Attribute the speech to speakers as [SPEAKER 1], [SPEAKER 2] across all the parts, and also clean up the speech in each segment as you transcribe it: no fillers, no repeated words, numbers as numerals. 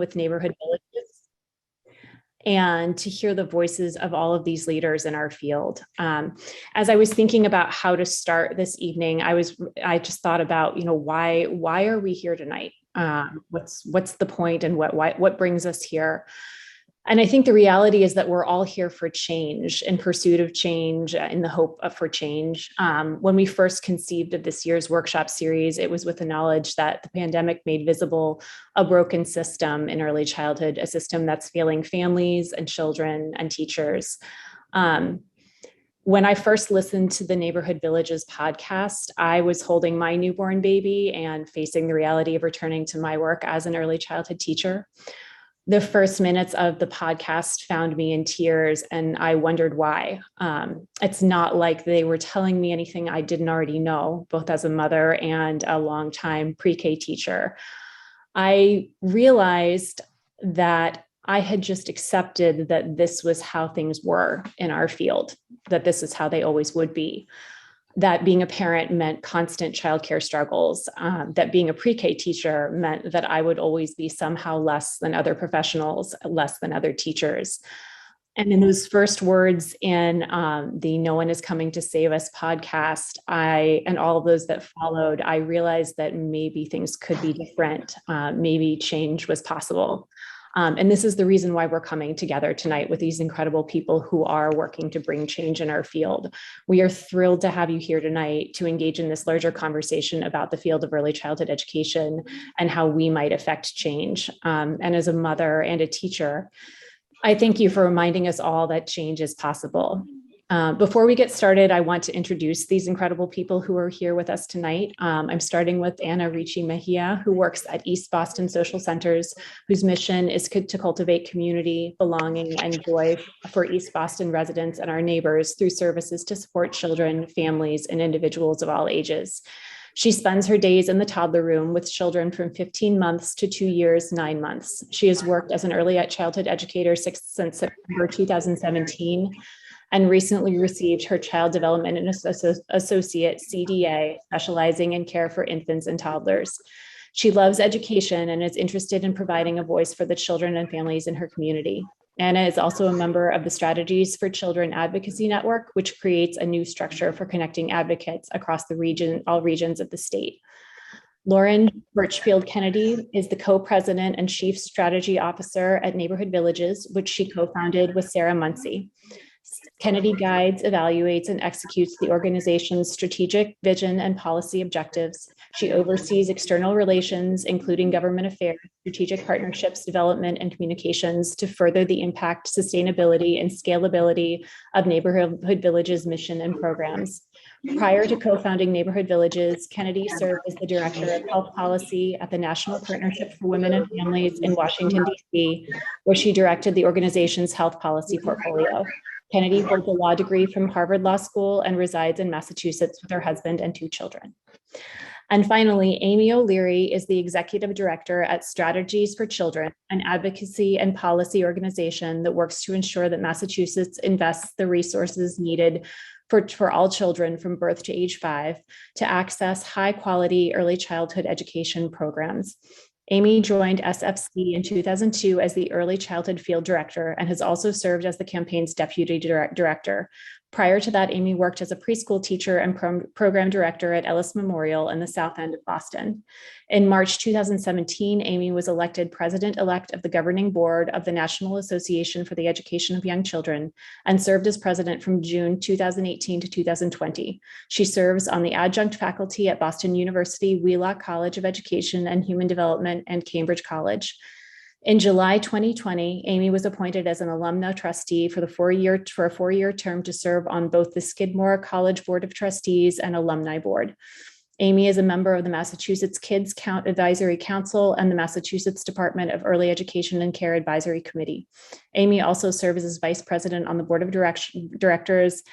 [SPEAKER 1] with neighborhood villages and to hear the voices of all of these leaders in our field. As I was thinking about how to start this evening, I just thought about, why are we here tonight? What's the point, and what brings us here? And I think the reality is that we're all here for change, in pursuit of change, in the hope for change. When we first conceived of this year's workshop series, it was with the knowledge that the pandemic made visible a broken system in early childhood, a system that's failing families and children and teachers. When I first listened to the Neighborhood Villages podcast, I was holding my newborn baby and facing the reality of returning to my work as an early childhood teacher. The first minutes of the podcast found me in tears, and I wondered why. It's not like they were telling me anything I didn't already know, both as a mother and a longtime pre-K teacher. I realized that I had just accepted that this was how things were in our field, that this is how they always would be. That being a parent meant constant childcare struggles, that being a pre-K teacher meant that I would always be somehow less than other professionals, less than other teachers. And in those first words in the No One Is Coming to Save Us podcast, and all of those that followed, I realized that maybe things could be different. Maybe change was possible. And this is the reason why we're coming together tonight with these incredible people who are working to bring change in our field. We are thrilled to have you here tonight to engage in this larger conversation about the field of early childhood education and how we might affect change. And as a mother and a teacher, I thank you for reminding us all that change is possible. Before we get started, I want to introduce these incredible people who are here with us tonight. I'm starting with Ana Ricci Mejia, who works at East Boston Social Centers, whose mission is to cultivate community, belonging, and joy for East Boston residents and our neighbors through services to support children, families, and individuals of all ages. She spends her days in the toddler room with children from 15 months to 2 years, 9 months. She has worked as an early childhood educator since September 2017, and recently received her Child Development and Associate CDA, specializing in care for infants and toddlers. She loves education and is interested in providing a voice for the children and families in her community. Anna is also a member of the Strategies for Children Advocacy Network, which creates a new structure for connecting advocates across the region, all regions of the state. Lauren Birchfield Kennedy is the co-president and chief strategy officer at Neighborhood Villages, which she co-founded with Sarah Muncy. Kennedy guides, evaluates, and executes the organization's strategic vision and policy objectives. She oversees external relations, including government affairs, strategic partnerships, development, and communications to further the impact, sustainability, and scalability of Neighborhood Villages' mission and programs. Prior to co-founding Neighborhood Villages, Kennedy served as the director of health policy at the National Partnership for Women and Families in Washington, D.C., where she directed the organization's health policy portfolio. Kennedy holds a law degree from Harvard Law School and resides in Massachusetts with her husband and 2 children. And finally, Amy O'Leary is the executive director at Strategies for Children, an advocacy and policy organization that works to ensure that Massachusetts invests the resources needed for all children from birth to age 5 to access high quality early childhood education programs. Amy joined SFC in 2002 as the Early Childhood Field Director and has also served as the campaign's deputy director. Prior to that, Amy worked as a preschool teacher and program director at Ellis Memorial in the South End of Boston. In March 2017, Amy was elected president-elect of the governing board of the National Association for the Education of Young Children and served as president from June 2018 to 2020. She serves on the adjunct faculty at Boston University, Wheelock College of Education and Human Development, and Cambridge College. In July 2020, Amy was appointed as an alumna trustee for a 4-year term to serve on both the Skidmore College Board of Trustees and Alumni Board. Amy is a member of the Massachusetts Kids Count Advisory Council and the Massachusetts Department of Early Education and Care Advisory Committee. Amy also serves as vice president on the board of directors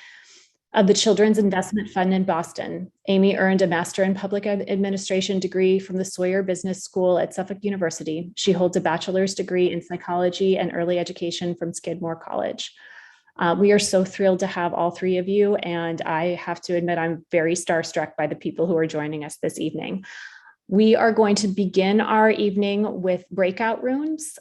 [SPEAKER 1] of the Children's Investment Fund in Boston. Amy earned a Master in Public Administration degree from the Sawyer Business School at Suffolk University. She holds a bachelor's degree in psychology and early education from Skidmore College. We are so thrilled to have all 3 of you, and I have to admit I'm very starstruck by the people who are joining us this evening. We are going to begin our evening with breakout rooms,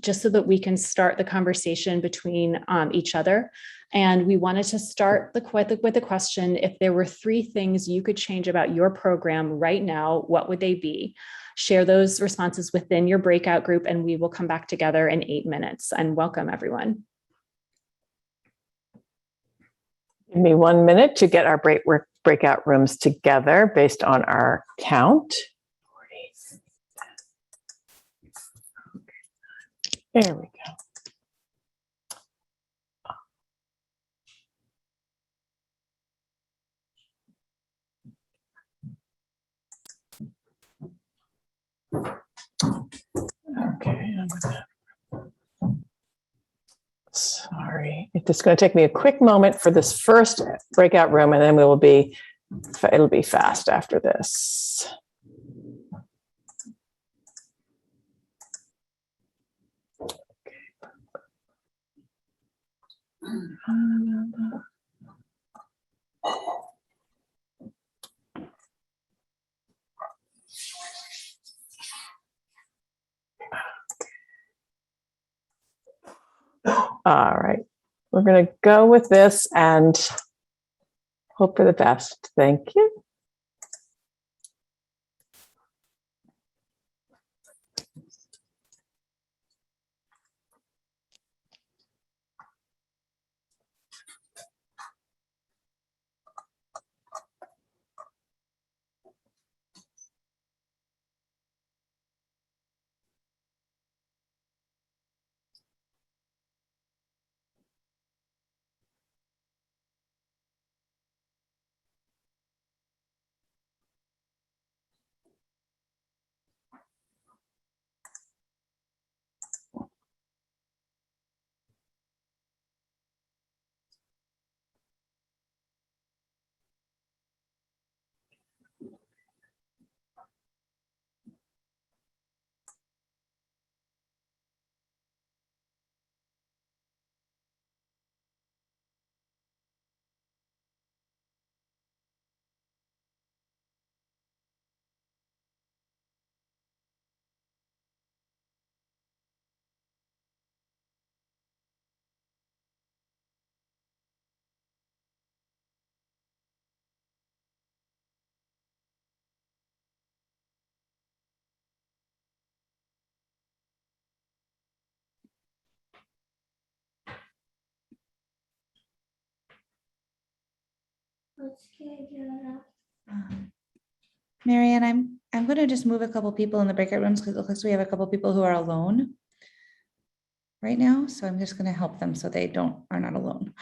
[SPEAKER 1] just so that we can start the conversation between each other. And we wanted to start with the question: if there were 3 things you could change about your program right now, what would they be? Share those responses within your breakout group, and we will come back together in 8 minutes. And welcome, everyone.
[SPEAKER 2] Give me 1 minute to get our breakout rooms together based on our count. There we go. Okay, sorry. It's just going to take me a quick moment for this first breakout room, and then it'll be fast after this. All right, we're going to go with this and hope for the best. Thank you.
[SPEAKER 3] Marianne, I'm going to just move a couple people in the breakout rooms because it looks like we have a couple people who are alone right now. So I'm just going to help them so they are not alone.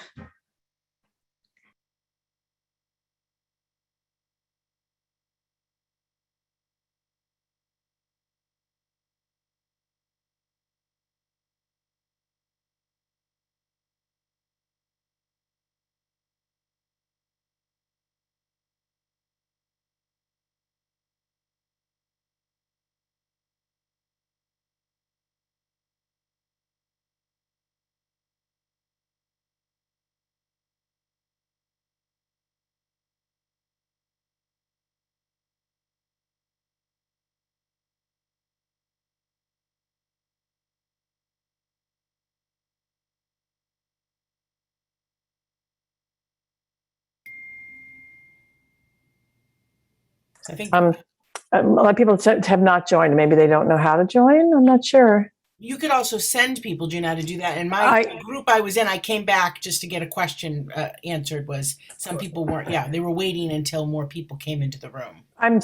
[SPEAKER 4] I think
[SPEAKER 2] A lot of people have not joined. Maybe they don't know how to join. I'm not sure.
[SPEAKER 4] you could also send people. Do you know how to do that? In my group I was in, I came back just to get a question answered. Was some people weren't? Yeah, they were waiting until more people came into the room.
[SPEAKER 2] I'm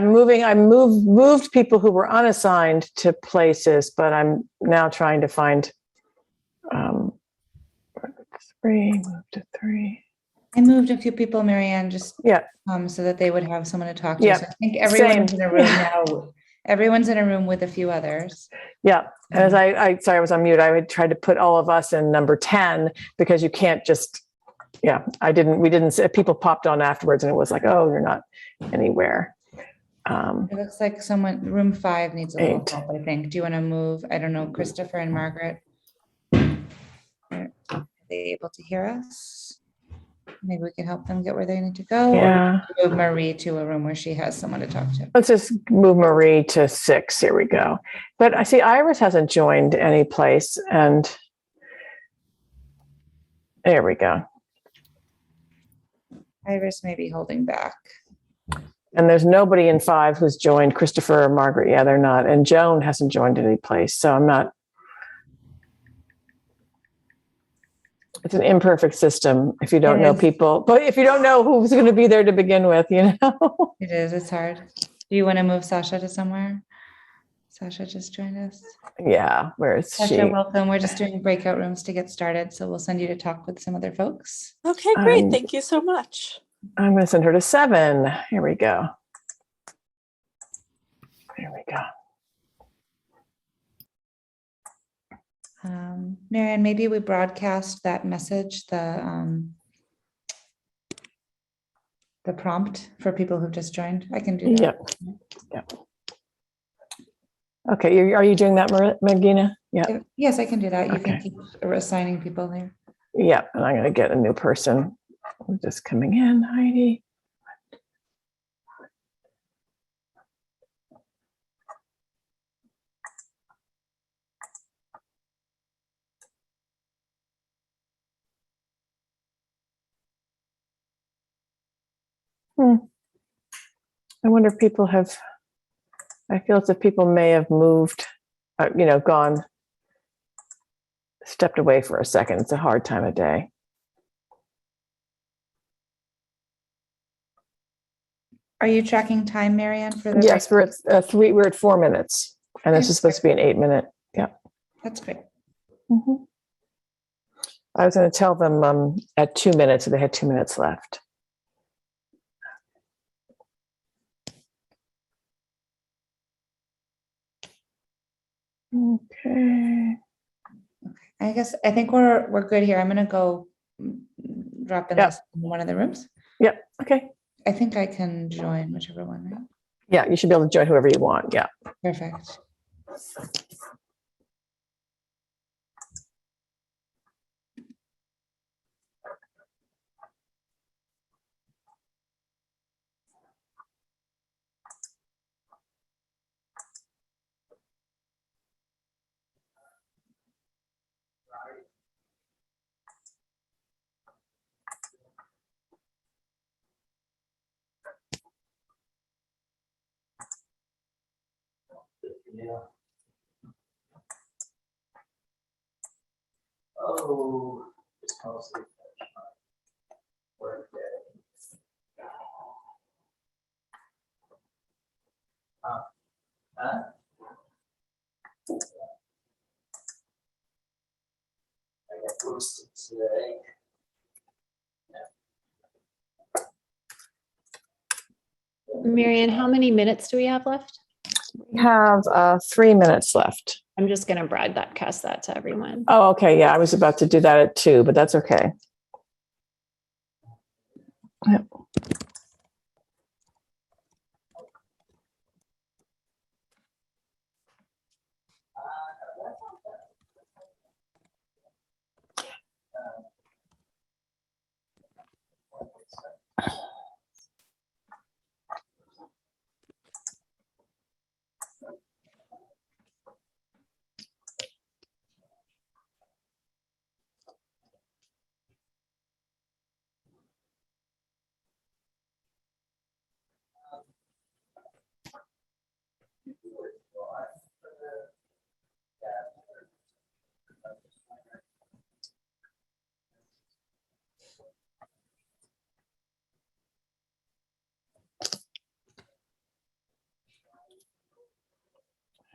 [SPEAKER 2] moving. I moved people who were unassigned to places, but I'm now trying to find 3, move to 3.
[SPEAKER 3] I moved a few people, Marianne, just
[SPEAKER 2] Yeah.
[SPEAKER 3] So that they would have someone to talk to.
[SPEAKER 2] Yeah.
[SPEAKER 3] So I think everyone's
[SPEAKER 2] Same.
[SPEAKER 3] in a room now. Everyone's in a room with a few others.
[SPEAKER 2] Yeah. As sorry, I was on mute. I would try to put all of us in number 10 because you can't just, people popped on afterwards and it was like, oh, you're not anywhere.
[SPEAKER 3] It looks like room 5 needs a little
[SPEAKER 2] 8.
[SPEAKER 3] help, I think. Do you want to move? I don't know, Christopher and Margaret. Are they able to hear us? maybe we can help them get where they need to go.
[SPEAKER 2] Yeah.
[SPEAKER 3] Or move Marie to a room where she has someone to talk to.
[SPEAKER 2] Let's just move Marie to 6. Here we go. But I see Iris hasn't joined any place, and there we go.
[SPEAKER 3] Iris may be holding back.
[SPEAKER 2] And there's nobody in 5 who's joined Christopher or Margaret. Yeah, they're not. And Joan hasn't joined any place. So I'm not. It's an imperfect system if you don't
[SPEAKER 3] It
[SPEAKER 2] know
[SPEAKER 3] is.
[SPEAKER 2] people. But if you don't know who's going to be there to begin with, you know?
[SPEAKER 3] It is, it's hard. Do you want to move Sasha to somewhere? Sasha just joined us.
[SPEAKER 2] Yeah, where is
[SPEAKER 3] Sasha,
[SPEAKER 2] she?
[SPEAKER 3] welcome. We're just doing breakout rooms to get started. So we'll send you to talk with some other folks.
[SPEAKER 5] Okay, great.
[SPEAKER 2] Um,
[SPEAKER 5] Thank you so much.
[SPEAKER 2] I'm going to send her to 7. Here we go. There we go.
[SPEAKER 3] Marianne, maybe we broadcast that message, the prompt for people who've just joined. I can do that.
[SPEAKER 2] Yep. Yep. Okay, are you doing that, Magina? Yeah.
[SPEAKER 3] Yes, I can do that. You
[SPEAKER 2] Okay.
[SPEAKER 3] can keep assigning people there.
[SPEAKER 2] Yeah, and I'm going to get a new person who's just coming in, Heidi. I wonder if people have, I feel as if people may have moved, gone, stepped away for a second. It's a hard time of day.
[SPEAKER 3] Are you tracking time, Marianne, for the?
[SPEAKER 2] Yes, we're at 3, we're at 4 minutes, and this is supposed to be an 8-minute. Yeah.
[SPEAKER 3] That's great.
[SPEAKER 2] Mhm. I was going to tell them at 2 minutes, so they had 2 minutes left. Okay.
[SPEAKER 3] I think we're good here. I'm gonna go drop in
[SPEAKER 2] Yeah.
[SPEAKER 3] this in one of the rooms.
[SPEAKER 2] Okay.
[SPEAKER 3] I think I can join whichever one, right?
[SPEAKER 2] Yeah, you should be able to join whoever you want. Yeah.
[SPEAKER 3] Perfect.
[SPEAKER 6] Yeah. Oh, it's mostly work day. Huh? I got posted today.
[SPEAKER 1] Marianne, how many minutes do we have left?
[SPEAKER 2] We have 3 minutes left.
[SPEAKER 1] I'm just going to broadcast that to everyone.
[SPEAKER 2] Oh, okay. Yeah, I was about to do that at 2, but that's okay. Yep.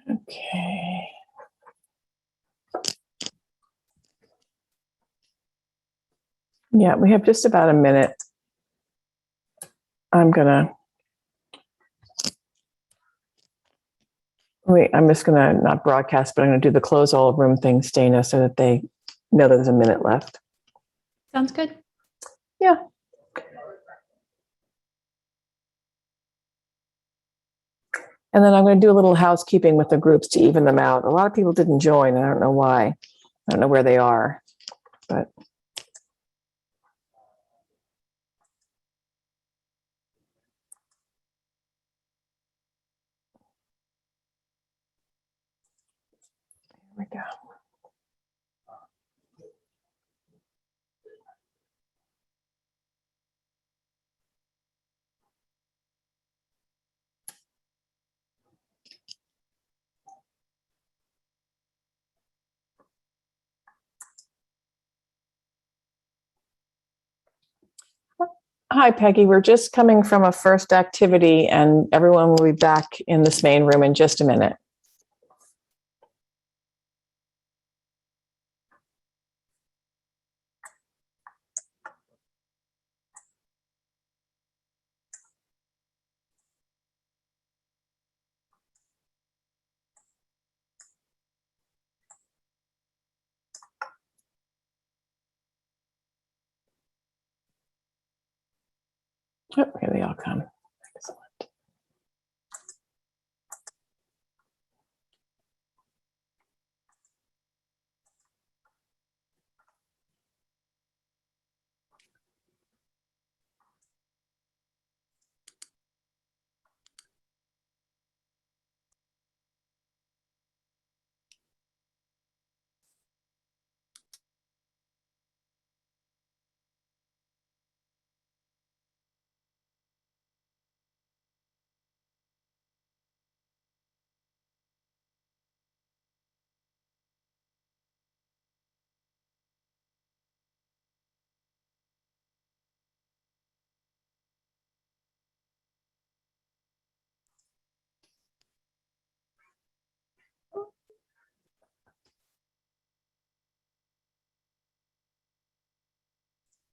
[SPEAKER 2] Okay. Yeah, we have just about a minute. I'm just gonna not broadcast, but I'm gonna do the close all room thing, Stana, so that they know that there's a minute left.
[SPEAKER 1] Sounds good.
[SPEAKER 2] Yeah. And then I'm going to do a little housekeeping with the groups to even them out. A lot of people didn't join. I don't know why. I don't know where they are, but go. Hi, Peggy. We're just coming from a first activity and everyone will be back in this main room in just a minute. Oh, here they all come. Excellent.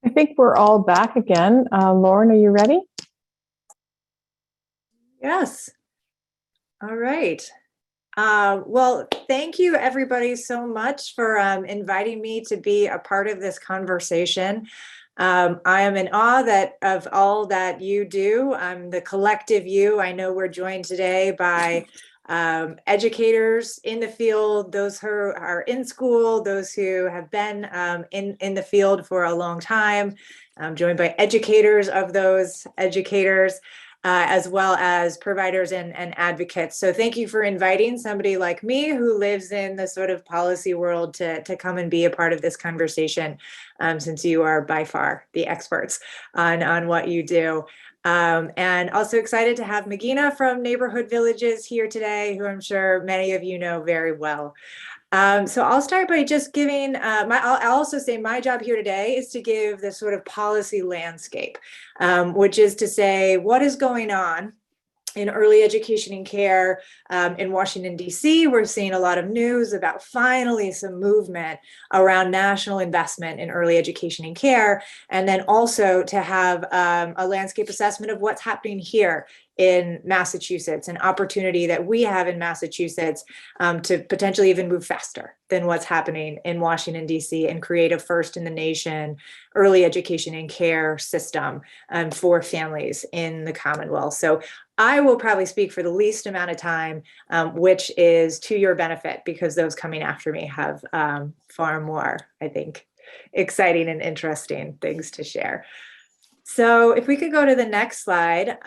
[SPEAKER 2] I think we're all back again. Lauren, are you ready?
[SPEAKER 5] Yes. All right. Well, thank you everybody so much for inviting me to be a part of this conversation. I am in awe of all that you do. I'm the collective you. I know we're joined today by educators in the field, those who are in school, those who have been in the field for a long time. I'm joined by educators of those educators. As well as providers and advocates. So thank you for inviting somebody like me who lives in the sort of policy world to come and be a part of this conversation, since you are by far the experts on what you do. And also excited to have Magina from Neighborhood Villages here today, who I'm sure many of you know very well. So I'll start by just giving I'll also say my job here today is to give this sort of policy landscape, which is to say what is going on in early education and care in Washington, D.C. We're seeing a lot of news about finally some movement around national investment in early education and care, and then also to have a landscape assessment of what's happening here in Massachusetts, an opportunity that we have in Massachusetts to potentially even move faster than what's happening in Washington, D.C. and create a first in the nation early education and care system for families in the Commonwealth. So I will probably speak for the least amount of time, which is to your benefit, because those coming after me have far more, I think, exciting and interesting things to share. So if we could go to the next slide,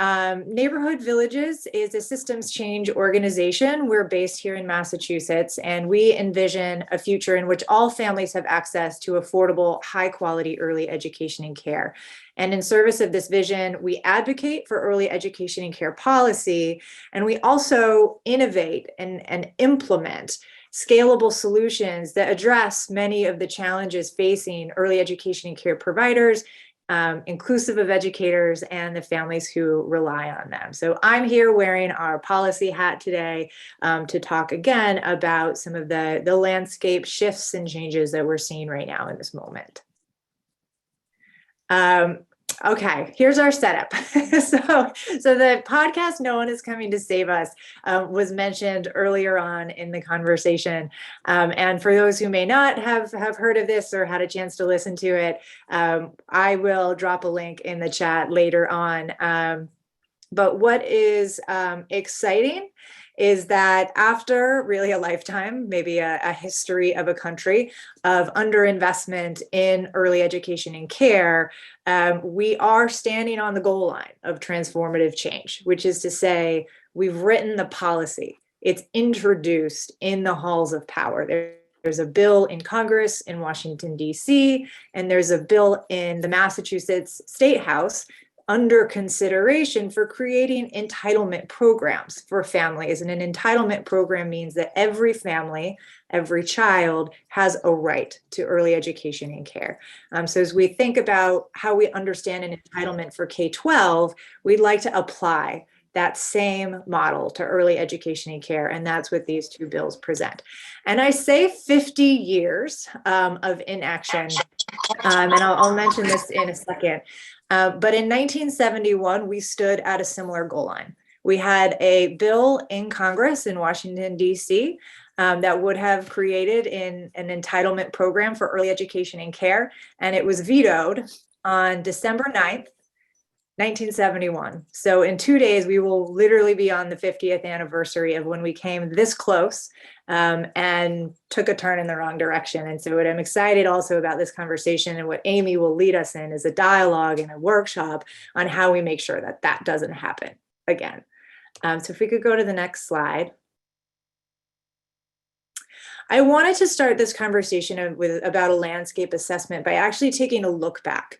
[SPEAKER 5] Neighborhood Villages is a systems change organization. We're based here in Massachusetts, and we envision a future in which all families have access to affordable, high quality early education and care. And in service of this vision, we advocate for early education and care policy, and we also innovate and implement scalable solutions that address many of the challenges facing early education and care providers, inclusive of educators and the families who rely on them. So I'm here wearing our policy hat today to talk again about some of the landscape shifts and changes that we're seeing right now in this moment. Okay, here's our setup. So the podcast "No One Is Coming to Save Us" was mentioned earlier on in the conversation. And for those who may not have heard of this or had a chance to listen to it, I will drop a link in the chat later on. But what is exciting is that after really a lifetime, maybe a history of a country of underinvestment in early education and care, we are standing on the goal line of transformative change, which is to say we've written the policy. It's introduced in the halls of power. There's there's a bill in Congress in Washington, D.C., and there's a bill in the Massachusetts State House under consideration for creating entitlement programs for families. And an entitlement program means that every family, every child has a right to early education and care. So as we think about how we understand an entitlement for K-12, we'd like to apply that same model to early education and care, and that's what these two bills present. And I say 50 years of inaction, and I'll mention this in a second. But in 1971, we stood at a similar goal line. We had a bill in Congress in Washington, D.C., that would have created an entitlement program for early education and care, and it was vetoed on December 9th, 1971. So in 2 days, we will literally be on the 50th anniversary of when we came this close and took a turn in the wrong direction. And so what I'm excited also about this conversation and what Amy will lead us in is a dialogue and a workshop on how we make sure that that doesn't happen again. So if we could go to the next slide. I wanted to start this conversation about a landscape assessment by actually taking a look back,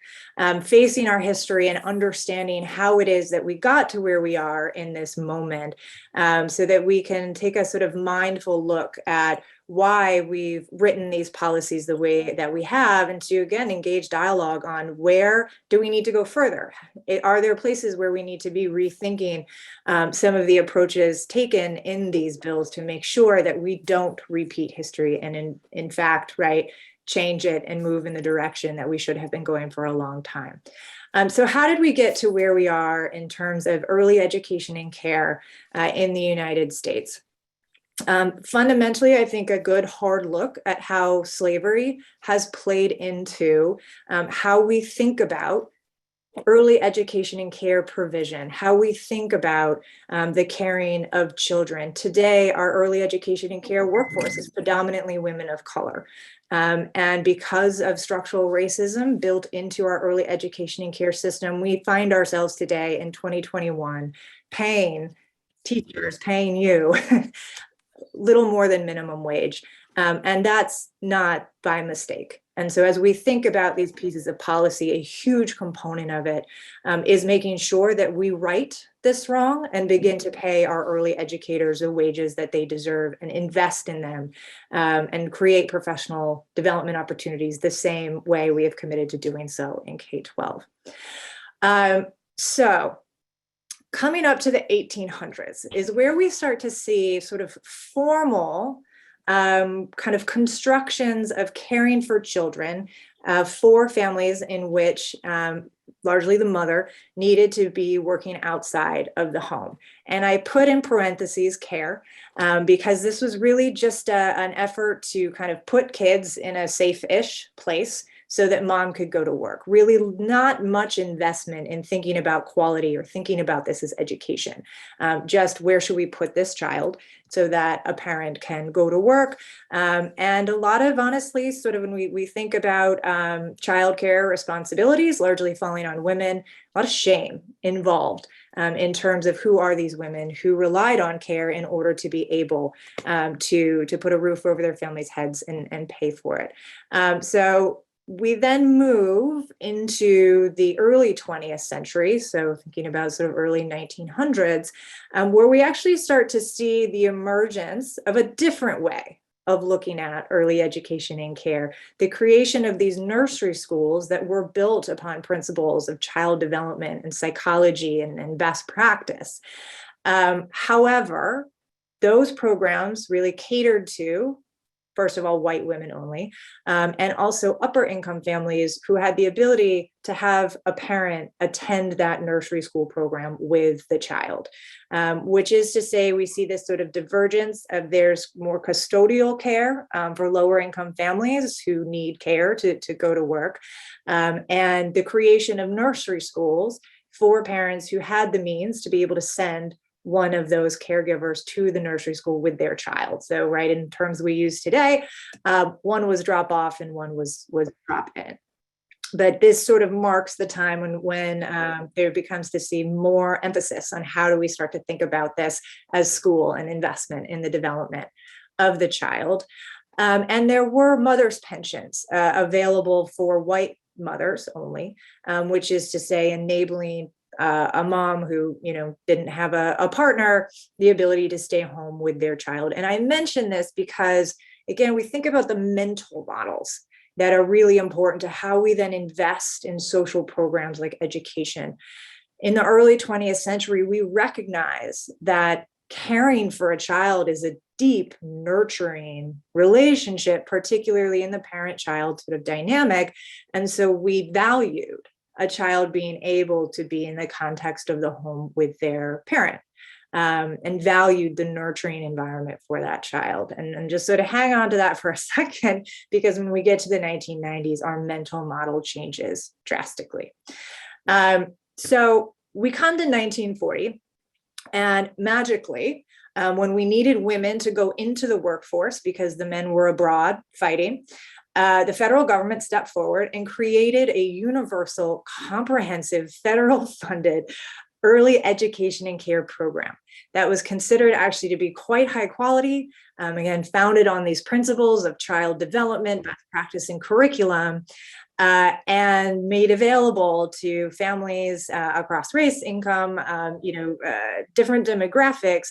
[SPEAKER 5] facing our history and understanding how it is that we got to where we are in this moment, so that we can take a sort of mindful look at why we've written these policies the way that we have, and to again engage dialogue on where do we need to go further. Are there places where we need to be rethinking some of the approaches taken in these bills to make sure that we don't repeat history and in fact, right, change it and move in the direction that we should have been going for a long time. So how did we get to where we are in terms of early education and care in the United States? Fundamentally, I think a good hard look at how slavery has played into how we think about early education and care provision, how we think about the caring of children. Today, our early education and care workforce is predominantly women of color. And because of structural racism built into our early education and care system, we find ourselves today in 2021 paying teachers, paying you little more than minimum wage. And that's not by mistake. And so as we think about these pieces of policy, a huge component of it is making sure that we right this wrong and begin to pay our early educators the wages that they deserve and invest in them and create professional development opportunities the same way we have committed to doing so in K-12. So coming up to the 1800s is where we start to see sort of formal kind of constructions of caring for children for families in which largely the mother needed to be working outside of the home. And I put in parentheses care because this was really just an effort to kind of put kids in a safe-ish place so that mom could go to work. Really not much investment in thinking about quality or thinking about this as education. Just where should we put this child so that a parent can go to work? And a lot of, honestly, sort of when we think about childcare responsibilities largely falling on women, a lot of shame involved in terms of who are these women who relied on care in order to be able to put a roof over their families' heads and pay for it. So we then move into the early 20th century, so thinking about sort of early 1900s, where we actually start to see the emergence of a different way of looking at early education and care, the creation of these nursery schools that were built upon principles of child development and psychology and best practice. However, those programs really catered to, first of all, white women only, and also upper income families who had the ability to have a parent attend that nursery school program with the child, which is to say we see this sort of divergence of there's more custodial care for lower income families who need care to go to work, and the creation of nursery schools for parents who had the means to be able to send one of those caregivers to the nursery school with their child. So, right, in terms we use today, one was drop off and one was drop in. But this sort of marks the time when there becomes to see more emphasis on how do we start to think about this as school and investment in the development of the child. And there were mother's pensions available for white mothers only, which is to say enabling a mom who, didn't have a partner, the ability to stay home with their child. And I mention this because, again, we think about the mental models that are really important to how we then invest in social programs like education. In the early 20th century, we recognize that caring for a child is a deep, nurturing relationship, particularly in the parent-child sort of dynamic. And so we valued a child being able to be in the context of the home with their parent, and valued the nurturing environment for that child. And just sort of hang on to that for a second, because when we get to the 1990s, our mental model changes drastically. So we come to 1940, and magically, when we needed women to go into the workforce because the men were abroad fighting, the federal government stepped forward and created a universal, comprehensive, federal funded early education and care program that was considered actually to be quite high quality, again, founded on these principles of child development, best practice, and curriculum, and made available to families across race, income, different demographics,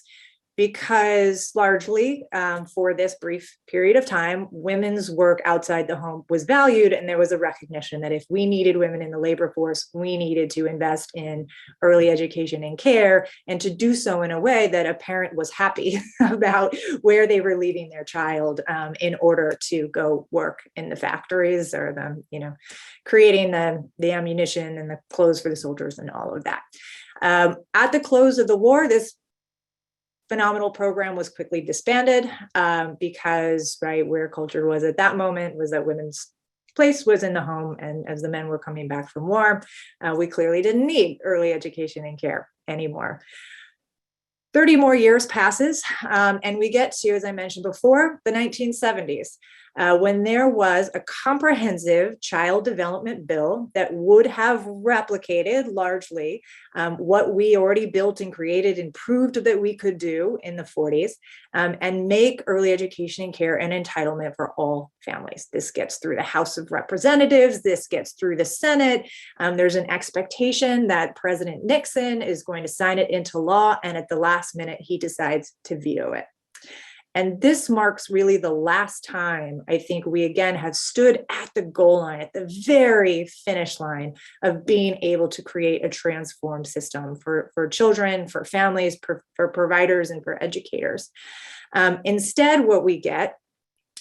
[SPEAKER 5] because largely for this brief period of time, women's work outside the home was valued, and there was a recognition that if we needed women in the labor force, we needed to invest in early education and care, and to do so in a way that a parent was happy about where they were leaving their child in order to go work in the factories or creating the ammunition and the clothes for the soldiers and all of that. At the close of the war, this phenomenal program was quickly disbanded because where culture was at that moment was that women's place was in the home, and as the men were coming back from war, we clearly didn't need early education and care anymore. 30 more years passes, and we get to, as I mentioned before, the 1970s, when there was a comprehensive child development bill that would have replicated largely what we already built and created and proved that we could do in the 40s, and make early education and care an entitlement for all families. This gets through the House of Representatives, this gets through the Senate. There's an expectation that President Nixon is going to sign it into law, and at the last minute, he decides to veto it. And this marks really the last time I think we again have stood at the goal line, at the very finish line of being able to create a transformed system for children, for families, for providers, and for educators. Instead, what we get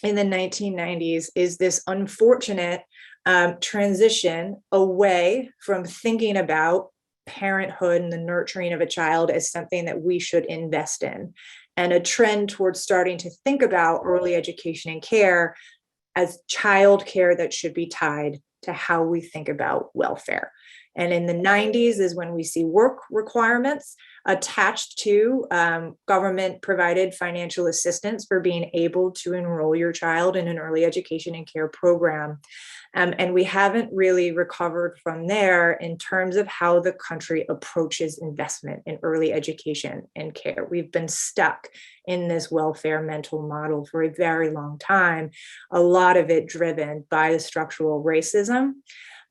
[SPEAKER 5] in the 1990s is this unfortunate transition away from thinking about parenthood and the nurturing of a child as something that we should invest in, and a trend towards starting to think about early education and care as child care that should be tied to how we think about welfare. And in the 90s is when we see work requirements attached to government provided financial assistance for being able to enroll your child in an early education and care program. And we haven't really recovered from there in terms of how the country approaches investment in early education and care. We've been stuck in this welfare mental model for a very long time, a lot of it driven by the structural racism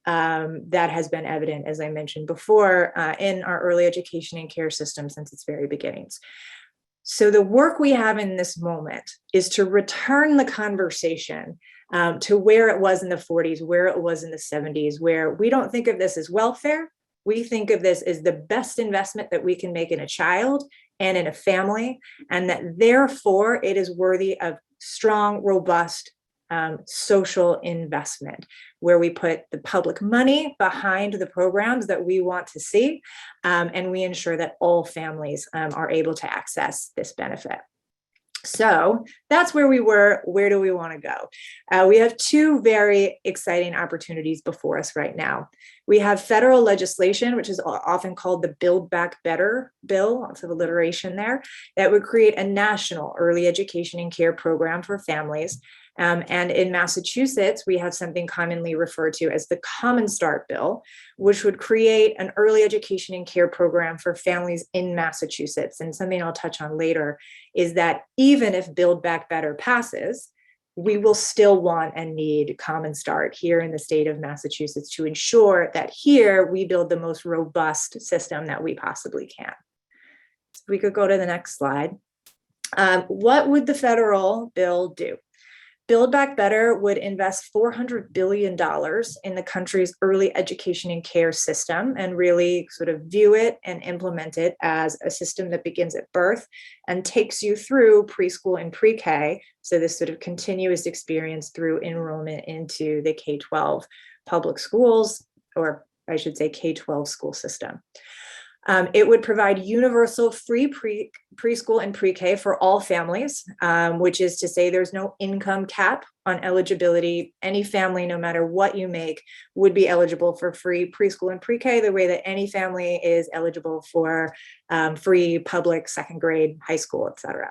[SPEAKER 5] that has been evident, as I mentioned before, in our early education and care system since its very beginnings. So the work we have in this moment is to return the conversation to where it was in the 40s, where it was in the 70s, where we don't think of this as welfare. We think of this as the best investment that we can make in a child and in a family, and that therefore it is worthy of strong, robust social investment, where we put the public money behind the programs that we want to see, and we ensure that all families are able to access this benefit. So that's where we were. Where do we want to go? We have two very exciting opportunities before us right now. We have federal legislation, which is often called the Build Back Better bill, lots of alliteration there, that would create a national early education and care program for families. And in Massachusetts, we have something commonly referred to as the Common Start Bill, which would create an early education and care program for families in Massachusetts. And something I'll touch on later is that even if Build Back Better passes, we will still want and need Common Start here in the state of Massachusetts to ensure that here we build the most robust system that we possibly can. So we could go to the next slide. What would the federal bill do? Build Back Better would invest $400 billion in the country's early education and care system and really sort of view it and implement it as a system that begins at birth and takes you through preschool and pre-K. So this sort of continuous experience through enrollment into the K-12 public schools, or I should say K-12 school system. It would provide universal free preschool and pre-K for all families, which is to say there's no income cap on eligibility. Any family, no matter what you make, would be eligible for free preschool and pre-K the way that any family is eligible for free public second grade, high school, et cetera.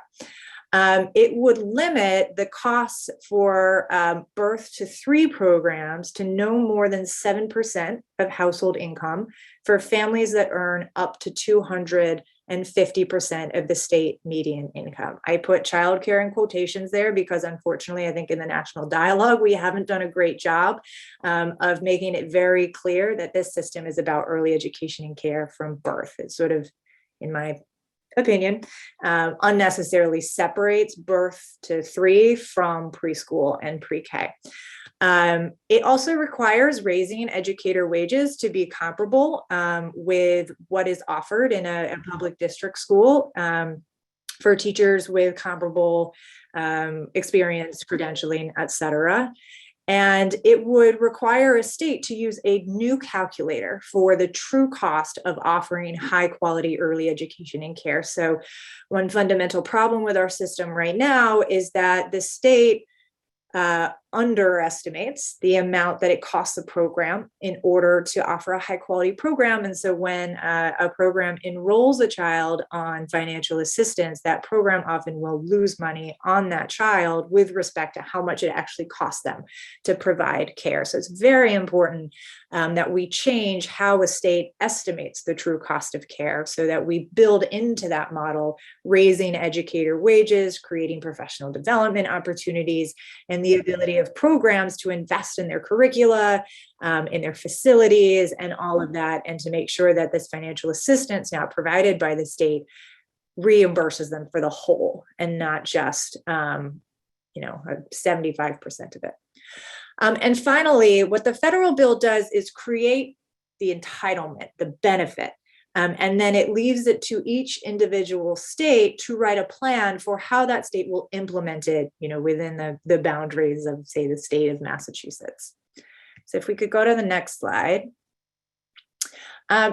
[SPEAKER 5] It would limit the costs for birth to 3 programs to no more than 7% of household income for families that earn up to 250% of the state median income. I put childcare in quotations there because unfortunately, I think in the national dialogue, we haven't done a great job of making it very clear that this system is about early education and care from birth. It's sort of, in my opinion, unnecessarily separates birth to 3 from preschool and pre-K. It also requires raising educator wages to be comparable with what is offered in a public district school for teachers with comparable experience, credentialing, et cetera. And it would require a state to use a new calculator for the true cost of offering high quality early education and care. So one fundamental problem with our system right now is that the state underestimates the amount that it costs a program in order to offer a high quality program. And so when a program enrolls a child on financial assistance, that program often will lose money on that child with respect to how much it actually costs them to provide care. So it's very important that we change how a state estimates the true cost of care so that we build into that model, raising educator wages, creating professional development opportunities, and the ability of programs to invest in their curricula, in their facilities, and all of that, and to make sure that this financial assistance now provided by the state reimburses them for the whole and not just 75% of it. And finally, what the federal bill does is create the entitlement, the benefit. And then it leaves it to each individual state to write a plan for how that state will implement it, within the boundaries of, say, the state of Massachusetts. So if we could go to the next slide.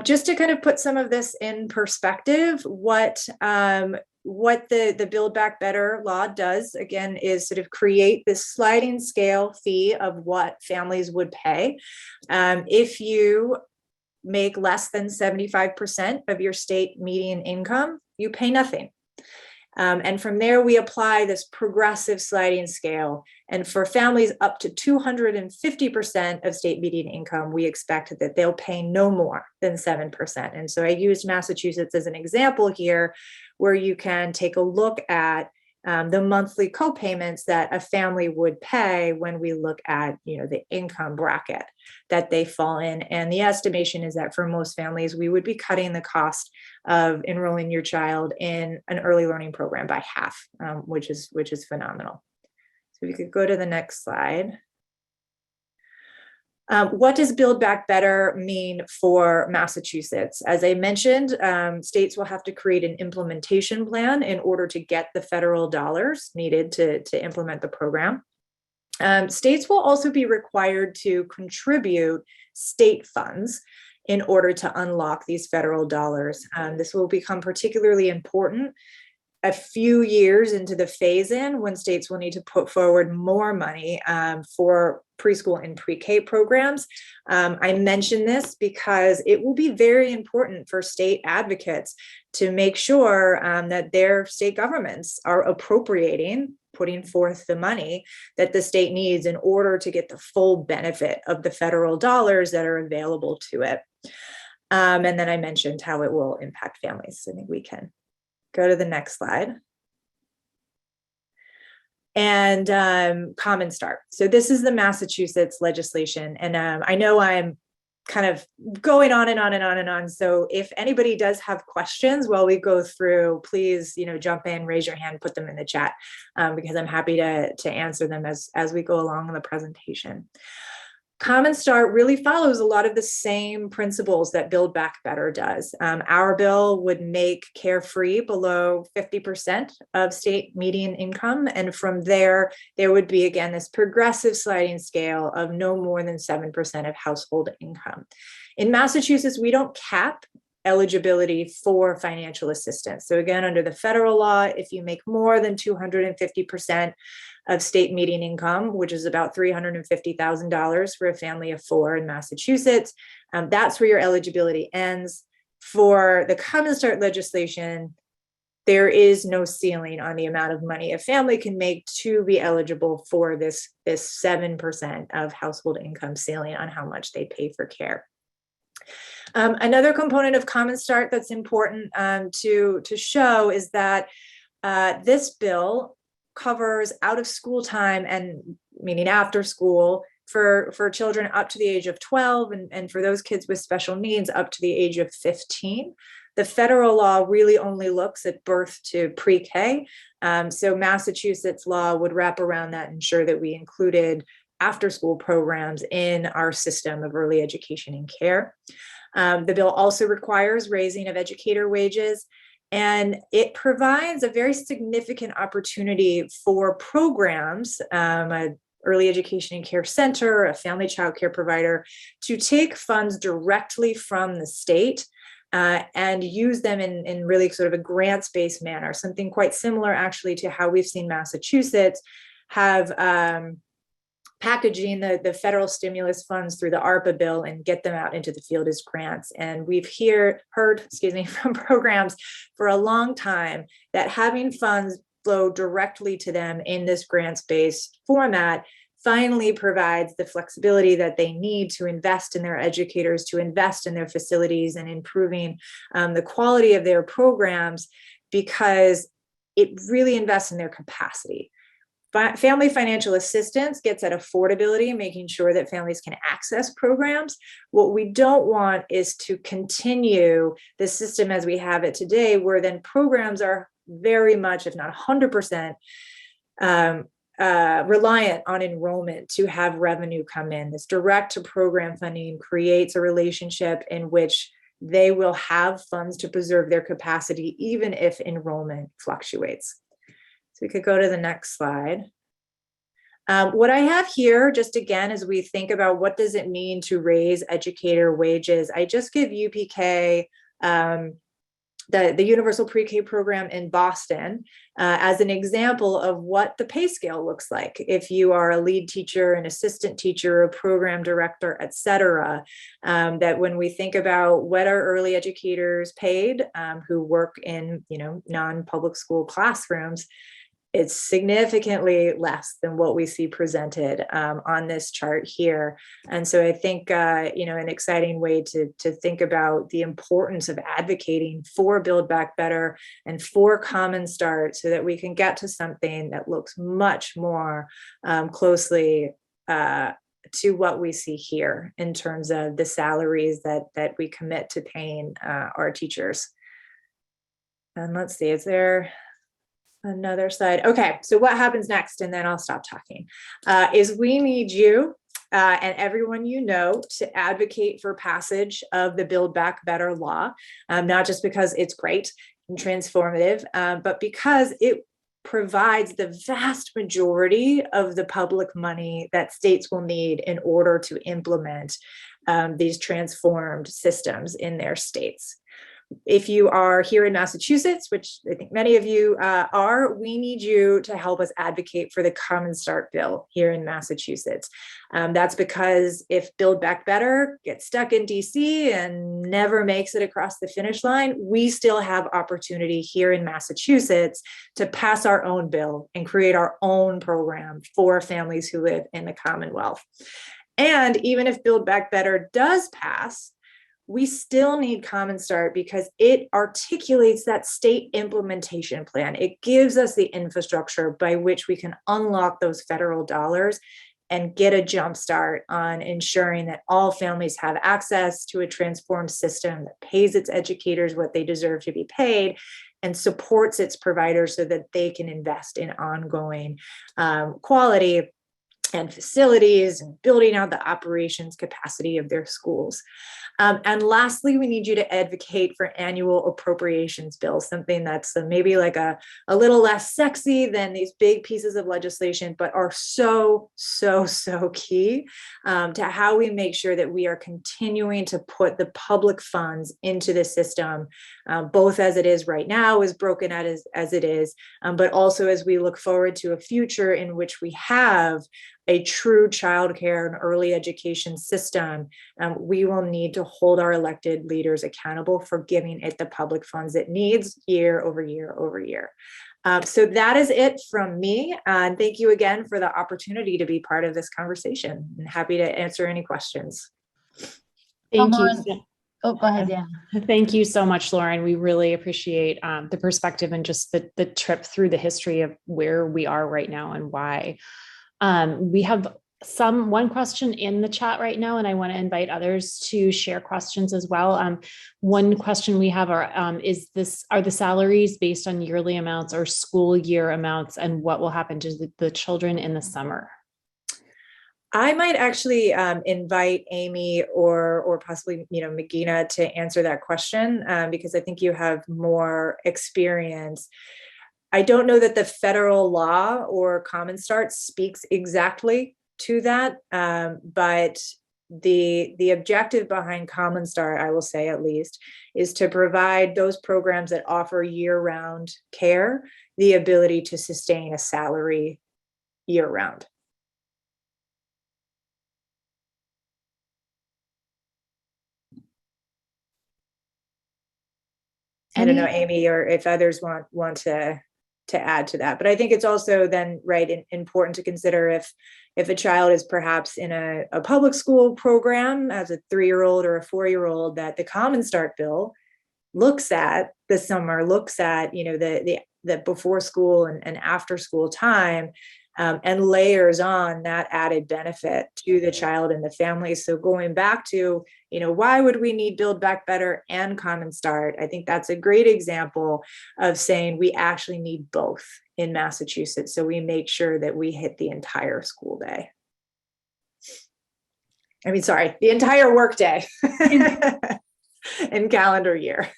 [SPEAKER 5] Just to kind of put some of this in perspective, what the Build Back Better law does, again, is sort of create this sliding scale fee of what families would pay. If you make less than 75% of your state median income, you pay nothing. And from there, we apply this progressive sliding scale. And for families up to 250% of state median income, we expect that they'll pay no more than 7%. And so I used Massachusetts as an example here, where you can take a look at the monthly co-payments that a family would pay when we look at the income bracket that they fall in. And the estimation is that for most families, we would be cutting the cost of enrolling your child in an early learning program by half, which is phenomenal. So we could go to the next slide. What does Build Back Better mean for Massachusetts? As I mentioned, states will have to create an implementation plan in order to get the federal dollars needed to implement the program. States will also be required to contribute state funds in order to unlock these federal dollars. This will become particularly important a few years into the phase-in, when states will need to put forward more money for preschool and pre-K programs. I mention this because it will be very important for state advocates to make sure that their state governments are appropriating, putting forth the money that the state needs in order to get the full benefit of the federal dollars that are available to it. And then I mentioned how it will impact families. I think we can go to the next slide. and Common Start. So this is the Massachusetts legislation. And I know I'm kind of going on and on and on and on. So if anybody does have questions while we go through, please, jump in, raise your hand, put them in the chat, because I'm happy to answer them as we go along in the presentation. Common Start really follows a lot of the same principles that Build Back Better does. Our bill would make care free below 50% of state median income. And from there would be, again, this progressive sliding scale of no more than 7% of household income. In Massachusetts, we don't cap eligibility for financial assistance. So again, under the federal law, if you make more than 250% of state median income, which is about $350,000 for a family of 4 in Massachusetts, that's where your eligibility ends. For the Common Start legislation, there is no ceiling on the amount of money a family can make to be eligible for this 7% of household income ceiling on how much they pay for care. Another component of Common Start that's important to show is that this bill covers out of school time, and meaning after school, for children up to the age of 12, and for those kids with special needs up to the age of 15. The federal law really only looks at birth to pre-K. So Massachusetts law would wrap around that and ensure that we included after school programs in our system of early education and care. The bill also requires raising of educator wages, and it provides a very significant opportunity for programs, an early education and care center, a family child care provider, to take funds directly from the state and use them in really sort of a grants-based manner, something quite similar actually to how we've seen Massachusetts have packaging the federal stimulus funds through the ARPA bill and get them out into the field as grants. And we've heard from programs for a long time that having funds flow directly to them in this grants-based format finally provides the flexibility that they need to invest in their educators, to invest in their facilities and improving the quality of their programs, because it really invests in their capacity. Family financial assistance gets at affordability, making sure that families can access programs. What we don't want is to continue the system as we have it today, where then programs are very much, if not 100%, reliant on enrollment to have revenue come in. This direct to program funding creates a relationship in which they will have funds to preserve their capacity, even if enrollment fluctuates. So we could go to the next slide. What I have here, just again, as we think about what does it mean to raise educator wages, I just give UPK, the Universal Pre-K program in Boston, as an example of what the pay scale looks like. If you are a lead teacher, an assistant teacher, a program director, et cetera, that when we think about what are early educators paid who work in non-public school classrooms, it's significantly less than what we see presented on this chart here. And so I think, an exciting way to think about the importance of advocating for Build Back Better and for Common Start so that we can get to something that looks much more closely to what we see here in terms of the salaries that we commit to paying our teachers. And let's see, is there another slide? Okay, so what happens next, and then I'll stop talking, is we need you and everyone to advocate for passage of the Build Back Better law, not just because it's great and transformative, but because it provides the vast majority of the public money that states will need in order to implement these transformed systems in their states. If you are here in Massachusetts, which I think many of you are, we need you to help us advocate for the Common Start bill here in Massachusetts. That's because if Build Back Better gets stuck in DC and never makes it across the finish line, we still have opportunity here in Massachusetts to pass our own bill and create our own program for families who live in the Commonwealth. And even if Build Back Better does pass, we still need Common Start because it articulates that state implementation plan. It gives us the infrastructure by which we can unlock those federal dollars and get a jump start on ensuring that all families have access to a transformed system that pays its educators what they deserve to be paid and supports its providers so that they can invest in ongoing quality and facilities and building out the operations capacity of their schools. And lastly, we need you to advocate for annual appropriations bills, something that's maybe like a little less sexy than these big pieces of legislation, but are so key to how we make sure that we are continuing to put the public funds into the system, both as it is right now, as broken out as it is, but also as we look forward to a future in which we have a true childcare and early education system. We will need to hold our elected leaders accountable for giving it the public funds it needs year over year over year. So that is it from me. And thank you again for the opportunity to be part of this conversation. I'm happy to answer any questions.
[SPEAKER 1] Thank
[SPEAKER 7] Lauren.
[SPEAKER 1] you.
[SPEAKER 7] Oh, go ahead, Dan.
[SPEAKER 1] Thank you so much, Lauren. We really appreciate the perspective and just the trip through the history of where we are right now and why. We have one question in the chat right now, and I want to invite others to share questions as well. One question we have are the salaries based on yearly amounts or school year amounts, and what will happen to the children in the summer?
[SPEAKER 5] I might actually invite Amy or possibly Magina to answer that question because I think you have more experience. I don't know that the federal law or Common Start speaks exactly to that, but the objective behind Common Start, I will say at least, is to provide those programs that offer year-round care the ability to sustain a salary year-round. I don't know, Amy, or if others want to add to that, but I think it's also then important to consider if a child is perhaps in a public school program as a 3-year-old or a 4-year-old, that the Common Start bill looks at the summer, looks at the before school and after school time, and layers on that added benefit to the child and the family. So going back to, why would we need Build Back Better and Common Start? I think that's a great example of saying we actually need both in Massachusetts. So we make sure that we hit the entire school day. The entire work day in calendar year.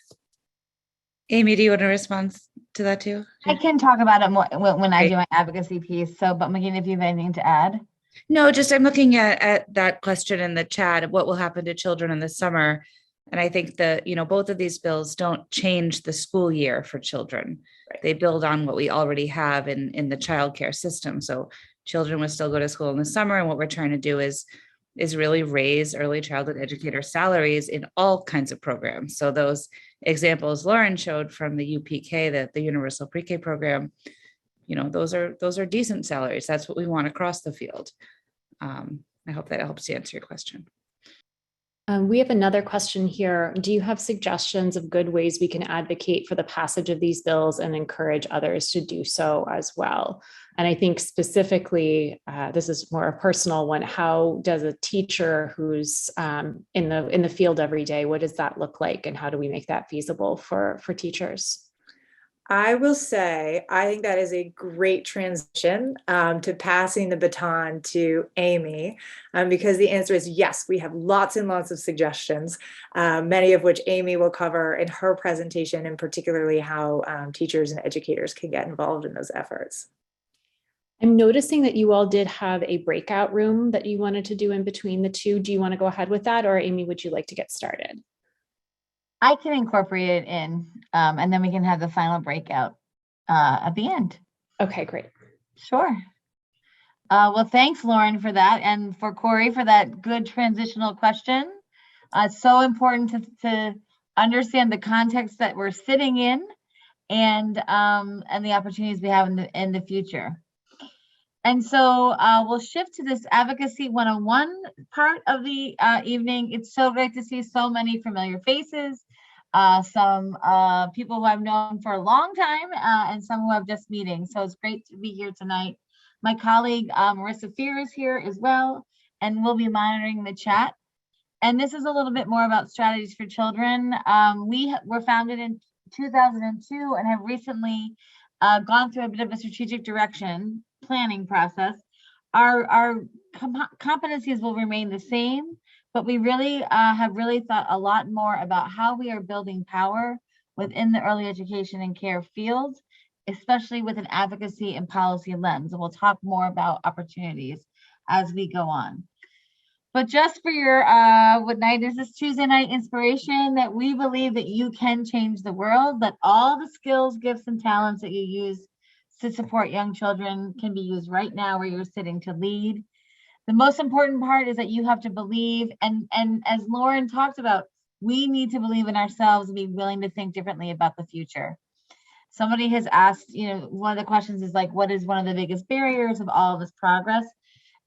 [SPEAKER 3] Amy, do you want to respond to that too?
[SPEAKER 7] I can talk about it more when I do my advocacy piece. So, but Magina, if you have anything to add.
[SPEAKER 3] No, just I'm looking at that question in the chat of what will happen to children in the summer. And I think that, both of these bills don't change the school year for children. Right. They build on what we already have in the childcare system. So children will still go to school in the summer. And what we're trying to do is really raise early childhood educator salaries in all kinds of programs. So those examples Lauren showed from the UPK, the Universal Pre-K program, those are decent salaries. That's what we want across the field. I hope that helps to answer your question.
[SPEAKER 1] We have another question here. Do you have suggestions of good ways we can advocate for the passage of these bills and encourage others to do so as well? And I think specifically, this is more a personal one. How does a teacher who's in the field every day, what does that look like? And how do we make that feasible for teachers?
[SPEAKER 5] I will say, I think that is a great transition to passing the baton to Amy, because the answer is yes, we have lots and lots of suggestions, many of which Amy will cover in her presentation, and particularly how teachers and educators can get involved in those efforts.
[SPEAKER 1] I'm noticing that you all did have a breakout room that you wanted to do in between the two. Do you want to go ahead with that? Or Amy, would you like to get started?
[SPEAKER 7] I can incorporate it in, and then we can have the final breakout at the end.
[SPEAKER 1] Okay, great.
[SPEAKER 7] Sure. Well, thanks, Lauren, for that, and for Corey for that good transitional question. It's so important to understand the context that we're sitting in, and the opportunities we have in the future. And so we'll shift to this Advocacy 101 part of the evening. It's so great to see so many familiar faces, some people who I've known for a long time, and some who I've just meeting. So it's great to be here tonight. My colleague Marissa Fear is here as well, and we'll be monitoring the chat. And this is a little bit more about strategies for children. We were founded in 2002 and have recently gone through a bit of a strategic direction planning process. Our competencies will remain the same, but we really have really thought a lot more about how we are building power within the early education and care field, especially with an advocacy and policy lens. And we'll talk more about opportunities as we go on. But just for your what night is this? Tuesday night inspiration, that we believe that you can change the world, that all the skills, gifts, and talents that you use to support young children can be used right now where you're sitting to lead. The most important part is that you have to believe, and as Lauren talked about, we need to believe in ourselves and be willing to think differently about the future. Somebody has asked, one of the questions is like, what is one of the biggest barriers of all of this progress?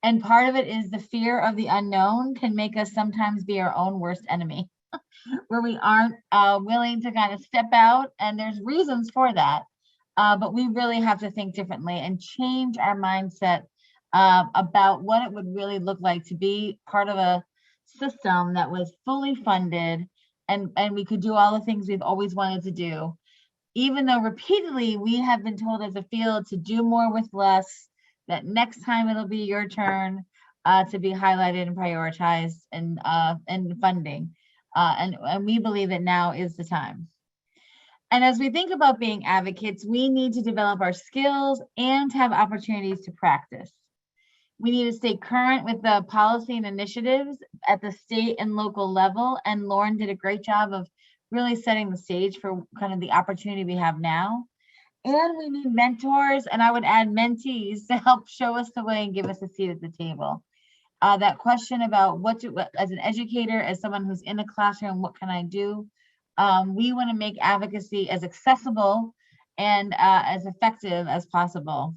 [SPEAKER 7] And part of it is the fear of the unknown can make us sometimes be our own worst enemy, where we aren't willing to kind of step out, and there's reasons for that. But we really have to think differently and change our mindset about what it would really look like to be part of a system that was fully funded, and we could do all the things we've always wanted to do, even though repeatedly we have been told as a field to do more with less, that next time it'll be your turn to be highlighted and prioritized and funding. And we believe that now is the time. And as we think about being advocates, we need to develop our skills and have opportunities to practice. We need to stay current with the policy and initiatives at the state and local level. And Lauren did a great job of really setting the stage for kind of the opportunity we have now. And we need mentors, and I would add mentees, to help show us the way and give us a seat at the table. That question about as an educator, as someone who's in a classroom, what can I do? We want to make advocacy as accessible and as effective as possible.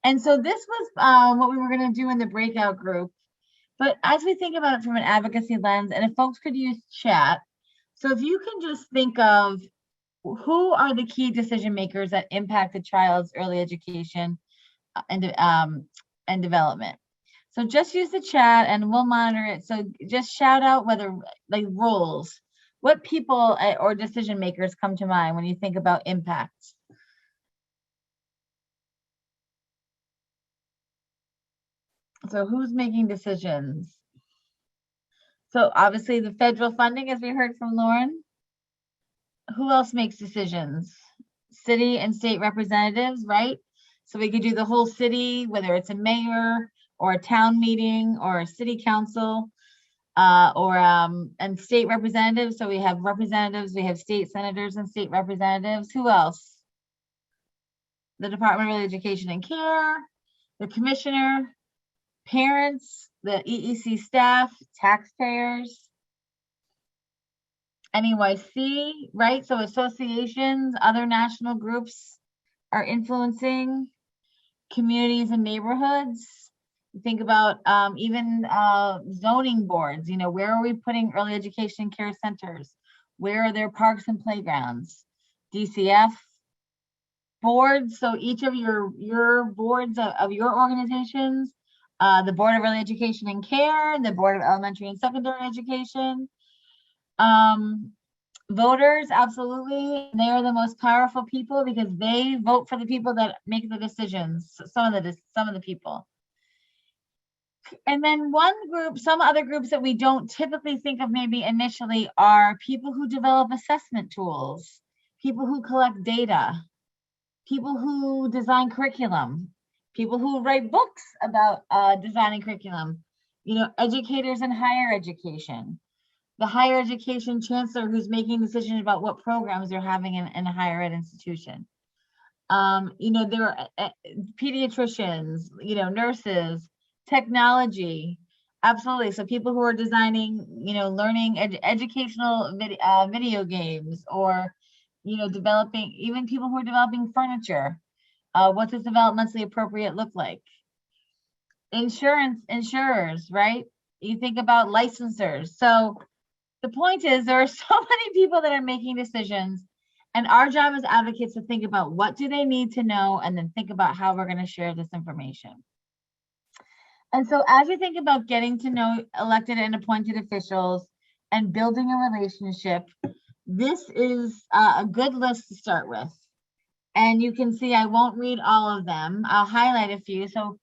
[SPEAKER 7] And so this was what we were going to do in the breakout group. But as we think about it from an advocacy lens, and if folks could use chat, so if you can just think of who are the key decision makers that impact the child's early education and development. So just use the chat and we'll monitor it. So just shout out whether, like, roles, what people or decision makers come to mind when you think about impacts. So who's making decisions? So obviously the federal funding, as we heard from Lauren. Who else makes decisions? City and state representatives, right? So we could do the whole city, whether it's a mayor or a town meeting or a city council, and state representatives. So we have representatives, we have state senators and state representatives. Who else? The Department of Education and Care, the commissioner, parents, the EEC staff, taxpayers, NEYC, right? So associations, other national groups are influencing communities and neighborhoods. Think about even zoning boards, where are we putting early education care centers? Where are there parks and playgrounds? DCF boards, so each of your boards of your organizations, the Board of Early Education and Care, the Board of Elementary and Secondary Education. Voters, absolutely. They are the most powerful people because they vote for the people that make the decisions. Some of the people. And then some other groups that we don't typically think of maybe initially are people who develop assessment tools, people who collect data, people who design curriculum, people who write books about designing curriculum, educators in higher education. The higher education chancellor who's making decisions about what programs they're having in a higher ed institution. There are pediatricians, nurses, technology, absolutely. So people who are designing, learning educational video games, or, developing, even people who are developing furniture. What does developmentally appropriate look like? Insurers, right? You think about licensors. So the point is there are so many people that are making decisions, and our job as advocates to think about what do they need to know and then think about how we're going to share this information. And so as you think about getting to know elected and appointed officials and building a relationship, this is a good list to start with. And you can see, I won't read all of them. I'll highlight a few. So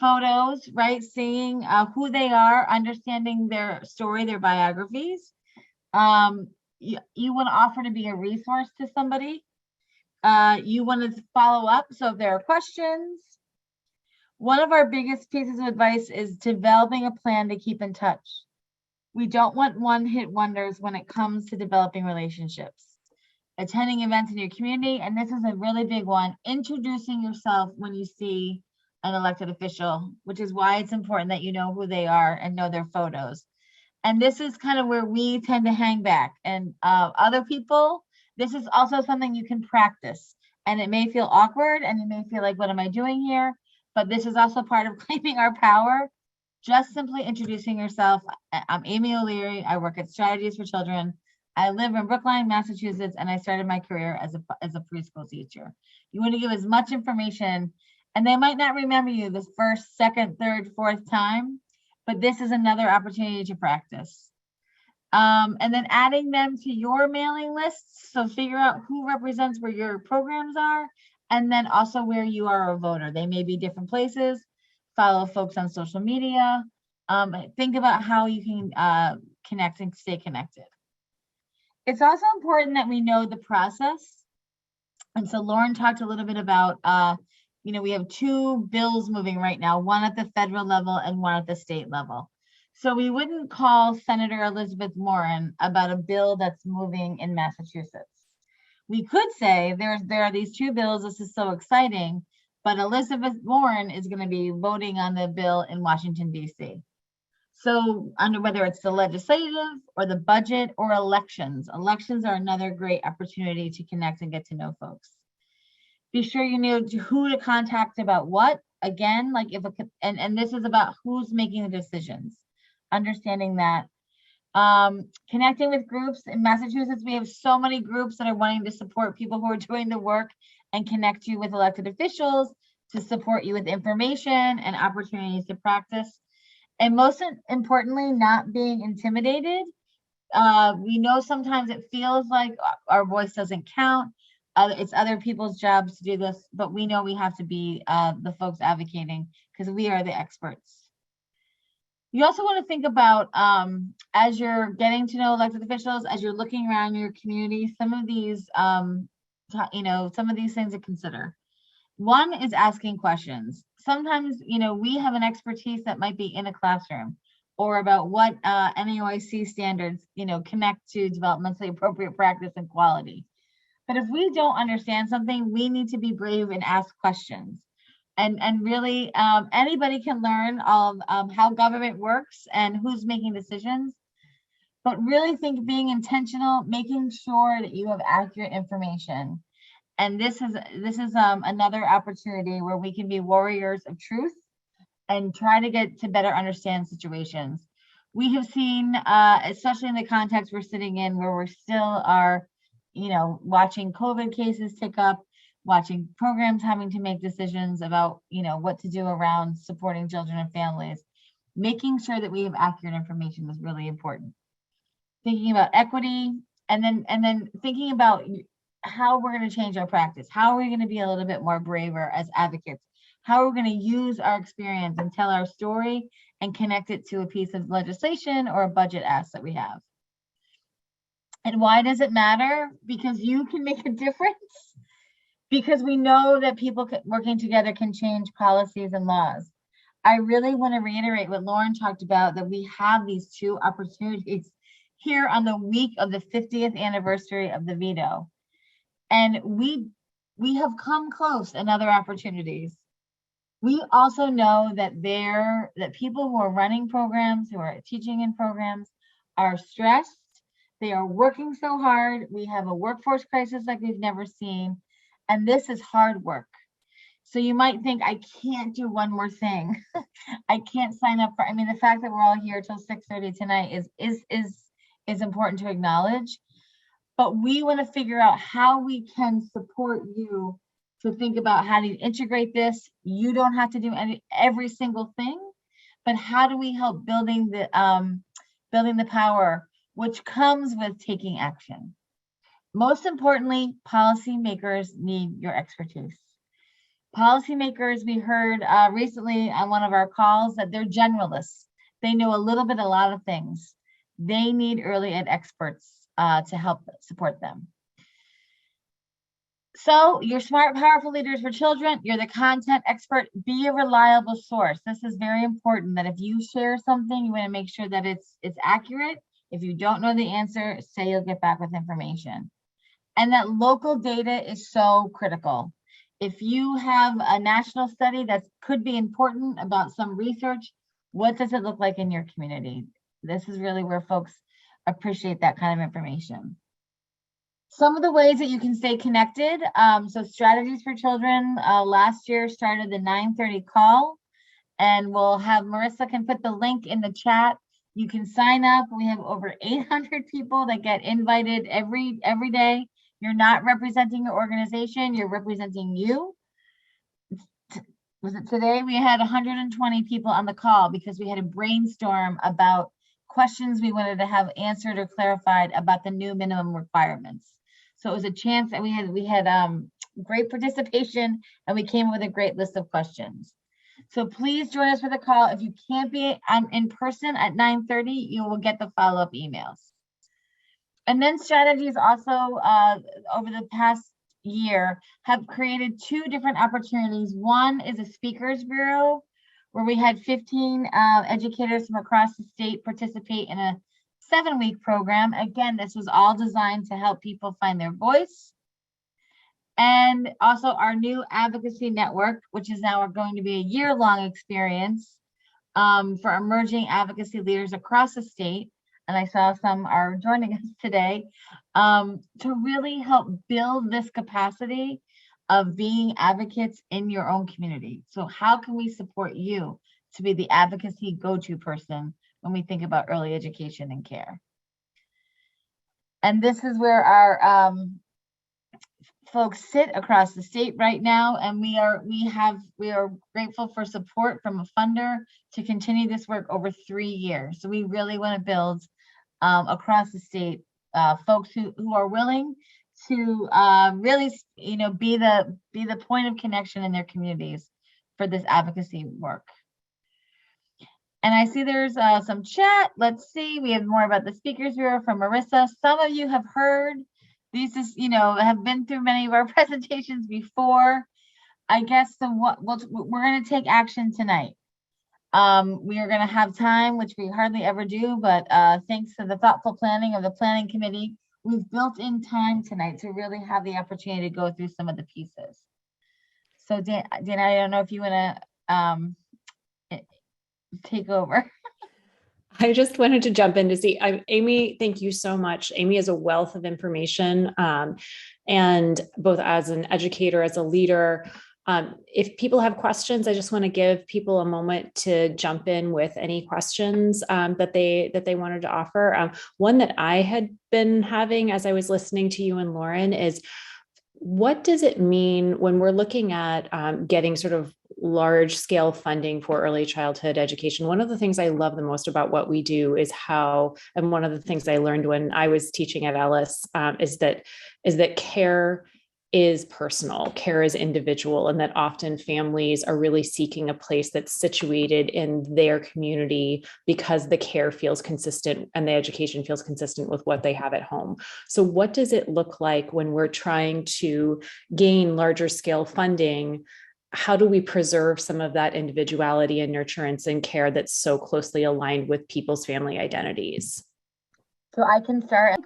[SPEAKER 7] photos, right? Seeing who they are, understanding their story, their biographies. You want to offer to be a resource to somebody. You want to follow up. So if there are questions, one of our biggest pieces of advice is developing a plan to keep in touch. We don't want one-hit wonders when it comes to developing relationships. Attending events in your community, and this is a really big one, introducing yourself when you see an elected official, which is why it's important that you know who they are and know their photos. And this is kind of where we tend to hang back. And other people, this is also something you can practice. And it may feel awkward and you may feel like, what am I doing here? But this is also part of claiming our power. Just simply introducing yourself. I'm Amy O'Leary. I work at Strategies for Children. I live in Brookline, Massachusetts, and I started my career as a preschool teacher. You want to give as much information, and they might not remember you the first, second, third, fourth time, but this is another opportunity to practice. And then adding them to your mailing lists. So figure out who represents where your programs are, and then also where you are a voter. They may be different places. Follow folks on social media. Think about how you can connect and stay connected. It's also important that we know the process. And so Lauren talked a little bit about, we have two bills moving right now, one at the federal level and one at the state level. So we wouldn't call Senator Elizabeth Warren about a bill that's moving in Massachusetts. We could say there are these two bills, this is so exciting, but Elizabeth Warren is going to be voting on the bill in Washington, D.C. So under whether it's the legislative or the budget or elections are another great opportunity to connect and get to know folks. Be sure you know who to contact about what. Again, like and this is about who's making the decisions. Understanding that. Connecting with groups. In Massachusetts, we have so many groups that are wanting to support people who are doing the work and connect you with elected officials to support you with information and opportunities to practice. And most importantly, not being intimidated. We know sometimes it feels like our voice doesn't count. It's other people's jobs to do this, but we know we have to be the folks advocating because we are the experts. You also want to think about, as you're getting to know elected officials, as you're looking around your community, some of these things to consider. One is asking questions. Sometimes, we have an expertise that might be in a classroom or about what NAOIC standards, connect to developmentally appropriate practice and quality. But if we don't understand something, we need to be brave and ask questions. And really, anybody can learn all of how government works and who's making decisions. But really being intentional, making sure that you have accurate information. And this is another opportunity where we can be warriors of truth and try to get to better understand situations. We have seen, especially in the context we're sitting in, where we still are, watching COVID cases tick up, watching programs having to make decisions about, what to do around supporting children and families. Making sure that we have accurate information is really important. Thinking about equity, and then thinking about how we're going to change our practice. How are we going to be a little bit more braver as advocates? How are we going to use our experience and tell our story and connect it to a piece of legislation or a budget ask that we have? And why does it matter? Because you can make a difference. Because we know that people working together can change policies and laws. I really want to reiterate what Lauren talked about, that we have these two opportunities here on the week of the 50th anniversary of the veto. And we have come close in other opportunities. We also know that people who are running programs, who are teaching in programs, are stressed. They are working so hard. We have a workforce crisis like we've never seen. And this is hard work. So you might think, I can't do one more thing. I can't sign up for, I mean, the fact that we're all here till 6:30 tonight is important to acknowledge. But we want to figure out how we can support you to think about how to integrate this. You don't have to do every single thing, but how do we help building the power, which comes with taking action? Most importantly, policymakers need your expertise. Policymakers, we heard recently on one of our calls that they're generalists. They know a lot of things. They need early ed experts to help support them. So you're smart, powerful leaders for children. You're the content expert. Be a reliable source. This is very important, that if you share something, you want to make sure that it's accurate. If you don't know the answer, say you'll get back with information. And that local data is so critical. If you have a national study that could be important about some research, what does it look like in your community? This is really where folks appreciate that kind of information. Some of the ways that you can stay connected. So Strategies for Children last year started the 9:30 call, and we'll have Marissa can put the link in the chat. You can sign up. We have over 800 people that get invited every day. You're not representing your organization, you're representing you. Was it today? We had 120 people on the call because we had a brainstorm about questions we wanted to have answered or clarified about the new minimum requirements. So it was a chance that we had great participation, and we came up with a great list of questions. So please join us for the call. If you can't be in person at 9:30, you will get the follow-up emails. And then Strategies also, over the past year, have created 2 different opportunities. One is a speakers bureau, where we had 15 educators from across the state participate in a 7-week program. Again, this was all designed to help people find their voice. And also our new advocacy network, which is now going to be a year-long experience for emerging advocacy leaders across the state. And I saw some are joining us today to really help build this capacity of being advocates in your own community. So how can we support you to be the advocacy go-to person when we think about early education and care? And this is where our folks sit across the state right now, and we are grateful for support from a funder to continue this work over 3 years. So we really want to build across the state folks who are willing to really, be the point of connection in their communities for this advocacy work. And I see there's some chat. Let's see. We have more about the Speakers Bureau from Marissa. Some of you have heard these, have been through many of our presentations before. I guess we're going to take action tonight. We are going to have time, which we hardly ever do, but thanks to the thoughtful planning of the planning committee, we've built in time tonight to really have the opportunity to go through some of the pieces. So Dana, I don't know if you want to take over.
[SPEAKER 1] I just wanted to jump in to see, Amy, thank you so much. Amy is a wealth of information, and both as an educator, as a leader. If people have questions, I just want to give people a moment to jump in with any questions that they wanted to offer. One that I had been having as I was listening to you and Lauren is, what does it mean when we're looking at getting sort of large scale funding for early childhood education? One of the things I love the most about what we do is and one of the things I learned when I was teaching at Ellis is that care is personal, care is individual, and that often families are really seeking a place that's situated in their community because the care feels consistent and the education feels consistent with what they have at home. So what does it look like when we're trying to gain larger scale funding? How do we preserve some of that individuality and nurturance and care that's so closely aligned with people's family identities?
[SPEAKER 7] So I can start.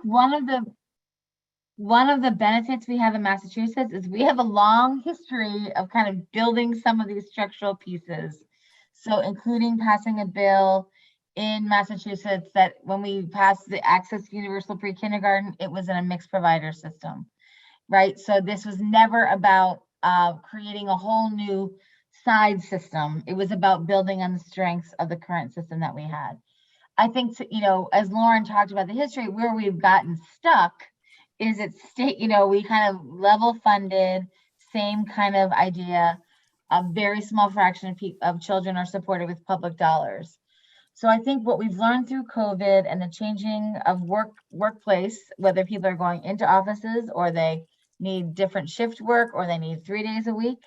[SPEAKER 7] One of the benefits we have in Massachusetts is we have a long history of kind of building some of these structural pieces. So including passing a bill in Massachusetts that when we passed the Access Universal Pre-Kindergarten, it was in a mixed provider system, right? So this was never about creating a whole new side system. It was about building on the strengths of the current system that we had. I think, as Lauren talked about the history, where we've gotten stuck is at state, we kind of level funded, same kind of idea. A very small fraction of children are supported with public dollars. So I think what we've learned through COVID and the changing of workplace, whether people are going into offices or they need different shift work or they need 3 days a week,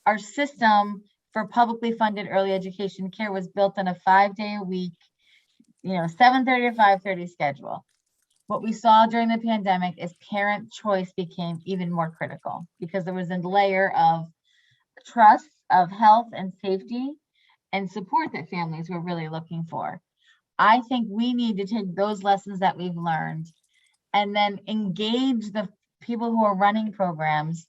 [SPEAKER 7] our system for publicly funded early education care was built on a 5-day-a-week, 7:30 to 5:30 schedule. What we saw during the pandemic is parent choice became even more critical because there was a layer of trust, of health and safety and support that families were really looking for. I think we need to take those lessons that we've learned and then engage the people who are running programs.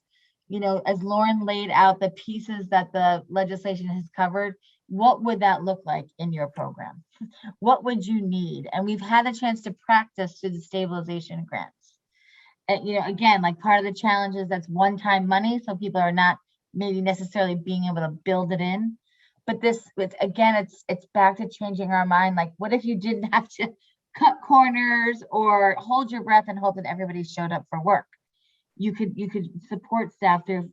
[SPEAKER 7] As Lauren laid out the pieces that the legislation has covered, what would that look like in your program? What would you need? And we've had a chance to practice through the stabilization grants. And, again, like part of the challenge is that's one-time money, so people are not maybe necessarily being able to build it in. But it's back to changing our mind. Like, what if you didn't have to cut corners or hold your breath and hope that everybody showed up for work? You could support staff through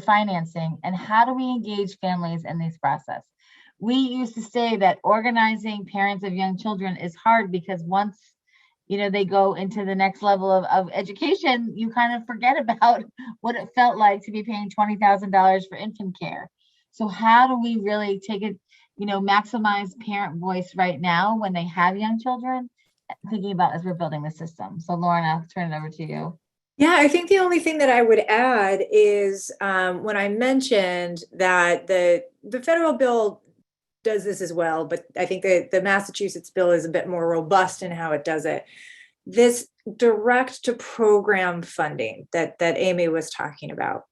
[SPEAKER 7] financing. And how do we engage families in this process? We used to say that organizing parents of young children is hard because once they go into the next level of education, you kind of forget about what it felt like to be paying $20,000 for infant care. So how do we really take it, maximize parent voice right now when they have young children, thinking about as we're building the system? So Lauren, I'll turn it over to you.
[SPEAKER 5] Yeah, I think the only thing that I would add is when I mentioned that the federal bill does this as well, but I think that the Massachusetts bill is a bit more robust in how it does it. This direct to program funding that Amy was talking about,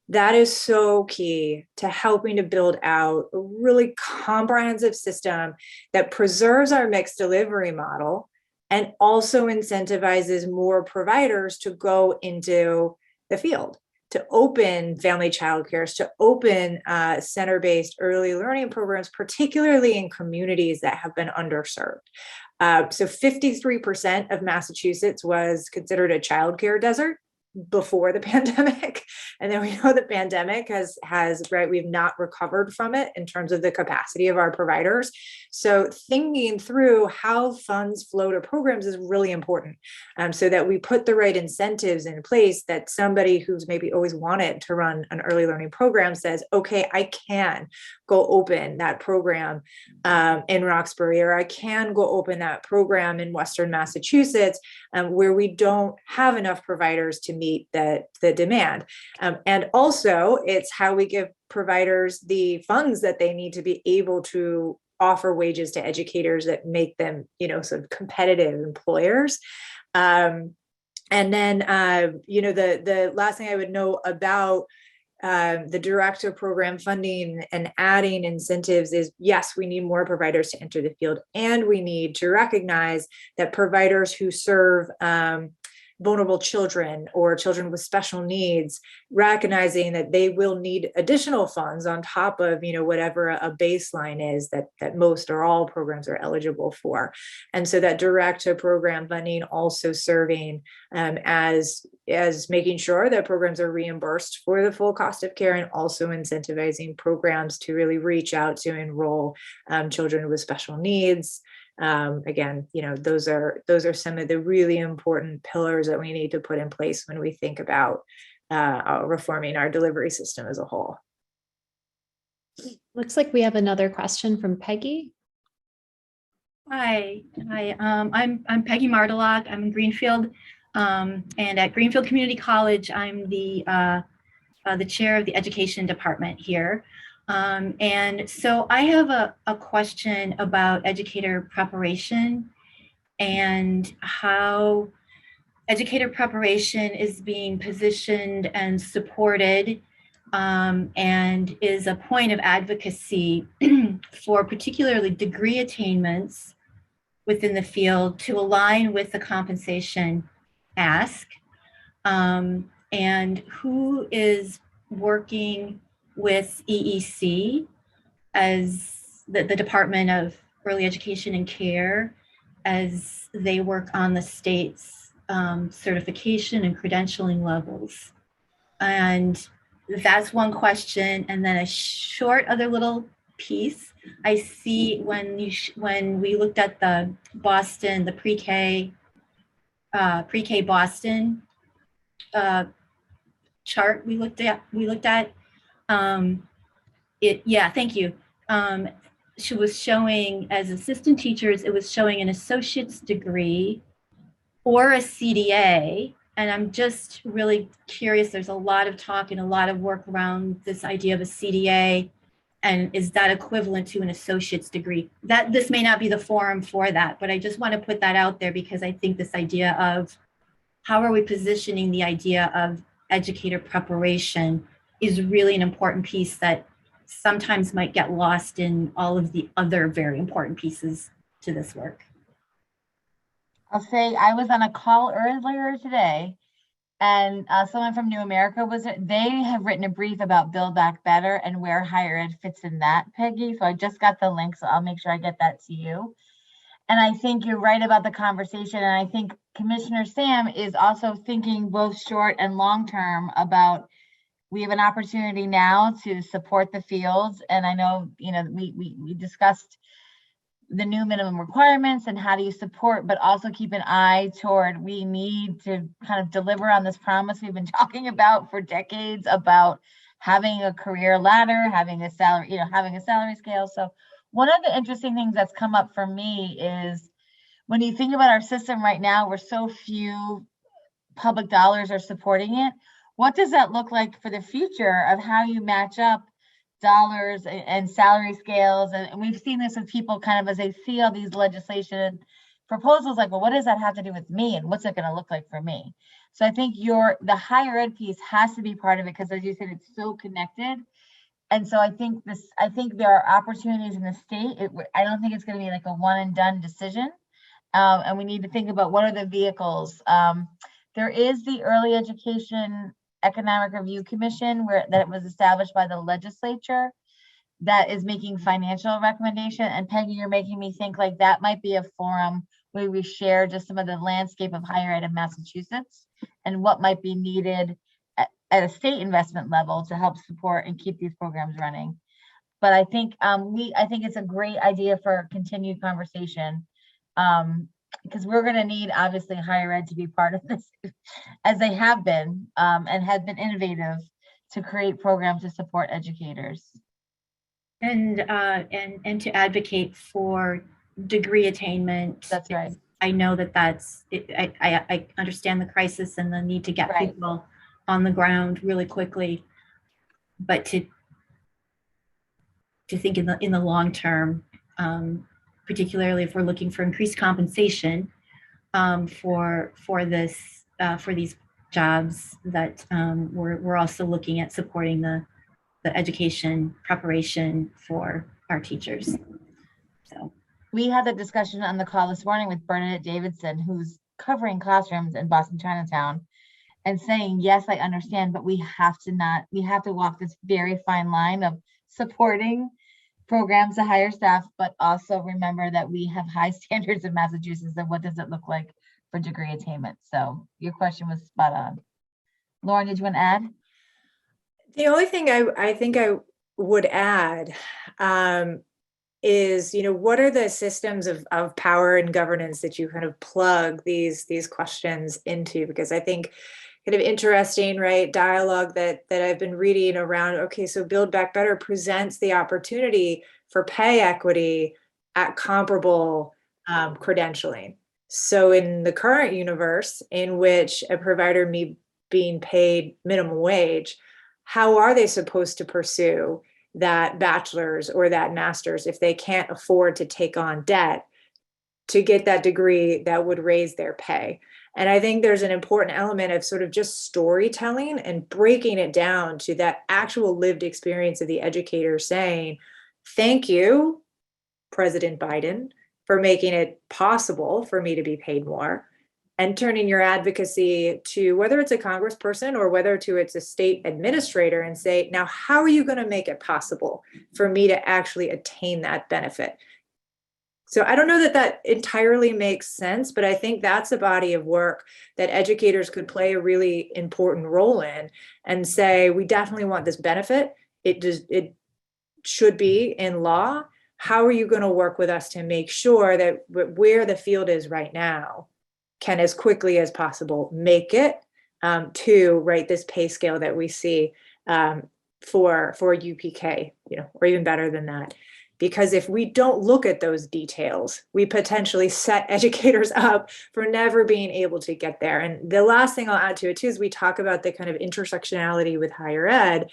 [SPEAKER 5] that is so key to helping to build out a really comprehensive system that preserves our mixed delivery model and also incentivizes more providers to go into the field, to open family childcares, to open center-based early learning programs, particularly in communities that have been underserved. So 53% of Massachusetts was considered a childcare desert before the pandemic. And then we know the pandemic has right, we've not recovered from it in terms of the capacity of our providers. So thinking through how funds flow to programs is really important, so that we put the right incentives in place, that somebody who's maybe always wanted to run an early learning program says, okay, I can go open that program in Roxbury, or I can go open that program in Western Massachusetts, where we don't have enough providers to meet the demand. And also it's how we give providers the funds that they need to be able to offer wages to educators that make them, sort of competitive employers. And then, the last thing I would know about the director program funding and adding incentives is, yes, we need more providers to enter the field, and we need to recognize that providers who serve vulnerable children or children with special needs, recognizing that they will need additional funds on top of, whatever a baseline is that most or all programs are eligible for. And so that direct to program funding also serving as making sure that programs are reimbursed for the full cost of care, and also incentivizing programs to really reach out to enroll children with special needs. Again, those are some of the really important pillars that we need to put in place when we think about reforming our delivery system as a whole.
[SPEAKER 1] Looks like we have another question from Peggy.
[SPEAKER 8] Hi. I'm Peggy Martelak. I'm in Greenfield, and at Greenfield Community College, I'm the chair of the education department here. And so I have a question about educator preparation and how educator preparation is being positioned and supported, and is a point of advocacy for particularly degree attainments within the field to align with the compensation ask. and who is working with EEC as the Department of Early Education and Care as they work on the state's certification and credentialing levels. And that's one question. And then a short other little piece. I see when we looked at the Boston, the pre-K Boston chart we looked at, thank you. She was showing, as assistant teachers, it was showing an associate's degree or a CDA. And I'm just really curious, there's a lot of talk and a lot of work around this idea of a CDA. And is that equivalent to an associate's degree? That this may not be the forum for that, but I just want to put that out there because I think this idea of how are we positioning the idea of educator preparation is really an important piece that sometimes might get lost in all of the other very important pieces to this work.
[SPEAKER 7] I'll say I was on a call earlier today and someone from New America they have written a brief about Build Back Better and where higher ed fits in that, Peggy. So I just got the link, so I'll make sure I get that to you. And I think you're right about the conversation. And I think Commissioner Sam is also thinking both short and long term about, we have an opportunity now to support the fields. And I know, we discussed the new minimum requirements and how do you support, but also keep an eye toward, we need to kind of deliver on this promise we've been talking about for decades about having a career ladder, having a salary, having a salary scale. So one of the interesting things that's come up for me is when you think about our system right now, where so few public dollars are supporting it, what does that look like for the future of how you match up dollars and salary scales? And we've seen this with people kind of as they see all these legislation proposals, like, well, what does that have to do with me? And what's it going to look like for me? So I think the higher ed piece has to be part of it because, as you said, it's so connected. And so I think there are opportunities in the state. I don't think it's going to be like a one and done decision. And we need to think about what are the vehicles. There is the Early Education Economic Review Commission that was established by the legislature that is making financial recommendation. And Peggy, you're making me think like that might be a forum where we share just some of the landscape of higher ed in Massachusetts and what might be needed at a state investment level to help support and keep these programs running. But I think I think it's a great idea for continued conversation because we're going to need obviously higher ed to be part of this as they have been and have been innovative to create programs to support educators.
[SPEAKER 8] And to advocate for degree attainment.
[SPEAKER 7] That's right.
[SPEAKER 8] I know I understand the crisis and the need to get
[SPEAKER 7] Right.
[SPEAKER 8] people on the ground really quickly, but to think in the long term, particularly if we're looking for increased compensation for these jobs, that we're also looking at supporting the education preparation for our teachers. So
[SPEAKER 7] we had the discussion on the call this morning with Bernadette Davidson, who's covering classrooms in Boston Chinatown, and saying, yes, I understand, but we have to walk this very fine line of supporting programs to hire staff, but also remember that we have high standards in Massachusetts, and what does it look like for degree attainment? So your question was spot on. Lauren, did you want to add?
[SPEAKER 5] The only thing I think I would add is, what are the systems of power and governance that you kind of plug these questions into? Because I think kind of interesting, right, dialogue that I've been reading around, okay, so Build Back Better presents the opportunity for pay equity at comparable credentialing. So in the current universe in which a provider being paid minimum wage, how are they supposed to pursue that bachelor's or that master's if they can't afford to take on debt to get that degree that would raise their pay? And I think there's an important element of sort of just storytelling and breaking it down to that actual lived experience of the educator saying, thank you, President Biden, for making it possible for me to be paid more. and turning your advocacy to whether it's a congressperson or whether it's a state administrator and say, now, how are you going to make it possible for me to actually attain that benefit? So I don't know that that entirely makes sense, but I think that's a body of work that educators could play a really important role in and say, we definitely want this benefit. It should be in law. How are you going to work with us to make sure that where the field is right now can as quickly as possible make it to this pay scale that we see for UPK, or even better than that. Because if we don't look at those details, we potentially set educators up for never being able to get there. And the last thing I'll add to it too is we talk about the kind of intersectionality with higher ed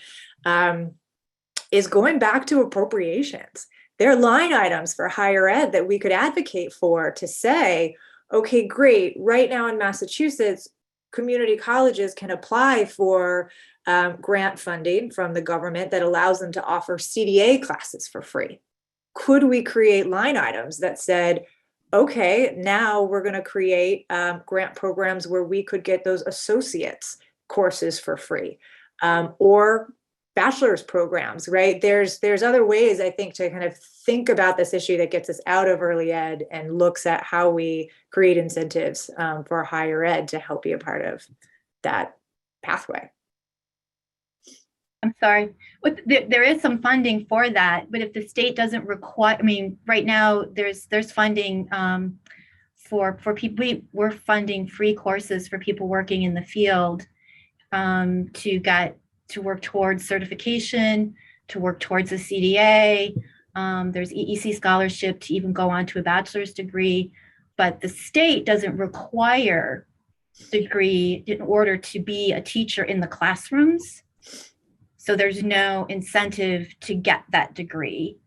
[SPEAKER 5] is going back to appropriations. There are line items for higher ed that we could advocate for to say, okay, great. Right now in Massachusetts, community colleges can apply for grant funding from the government that allows them to offer CDA classes for free. Could we create line items that said, okay, now we're going to create grant programs where we could get those associates courses for free, or bachelor's programs, right? There's other ways, I think, to kind of think about this issue that gets us out of early ed and looks at how we create incentives for higher ed to help be a part of that pathway.
[SPEAKER 8] I'm sorry. There is some funding for that, but if the state doesn't require, right now there's funding for people. We're funding free courses for people working in the field to work towards certification, to work towards a CDA. There's EEC scholarship to even go on to a bachelor's degree, but the state doesn't require degree in order to be a teacher in the classrooms. So there's no incentive to get that degree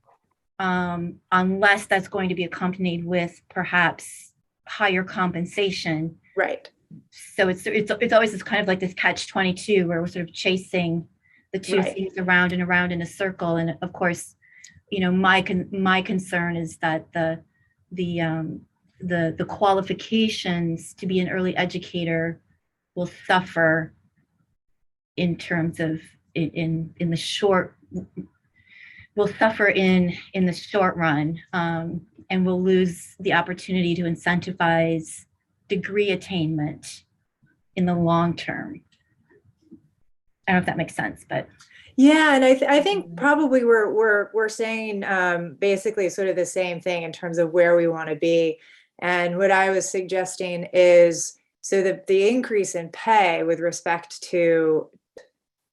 [SPEAKER 8] unless that's going to be accompanied with perhaps higher compensation.
[SPEAKER 5] Right.
[SPEAKER 8] So it's always this kind of like this catch-22 where we're sort of chasing the two things around and around in a circle. And of course, my concern is that the qualifications to be an early educator will suffer in terms of in the short run, and we'll lose the opportunity to incentivize degree attainment in the long term. I don't know if that makes sense, but
[SPEAKER 5] yeah, and I think probably we're saying basically sort of the same thing in terms of where we want to be. And what I was suggesting is so that the increase in pay with respect to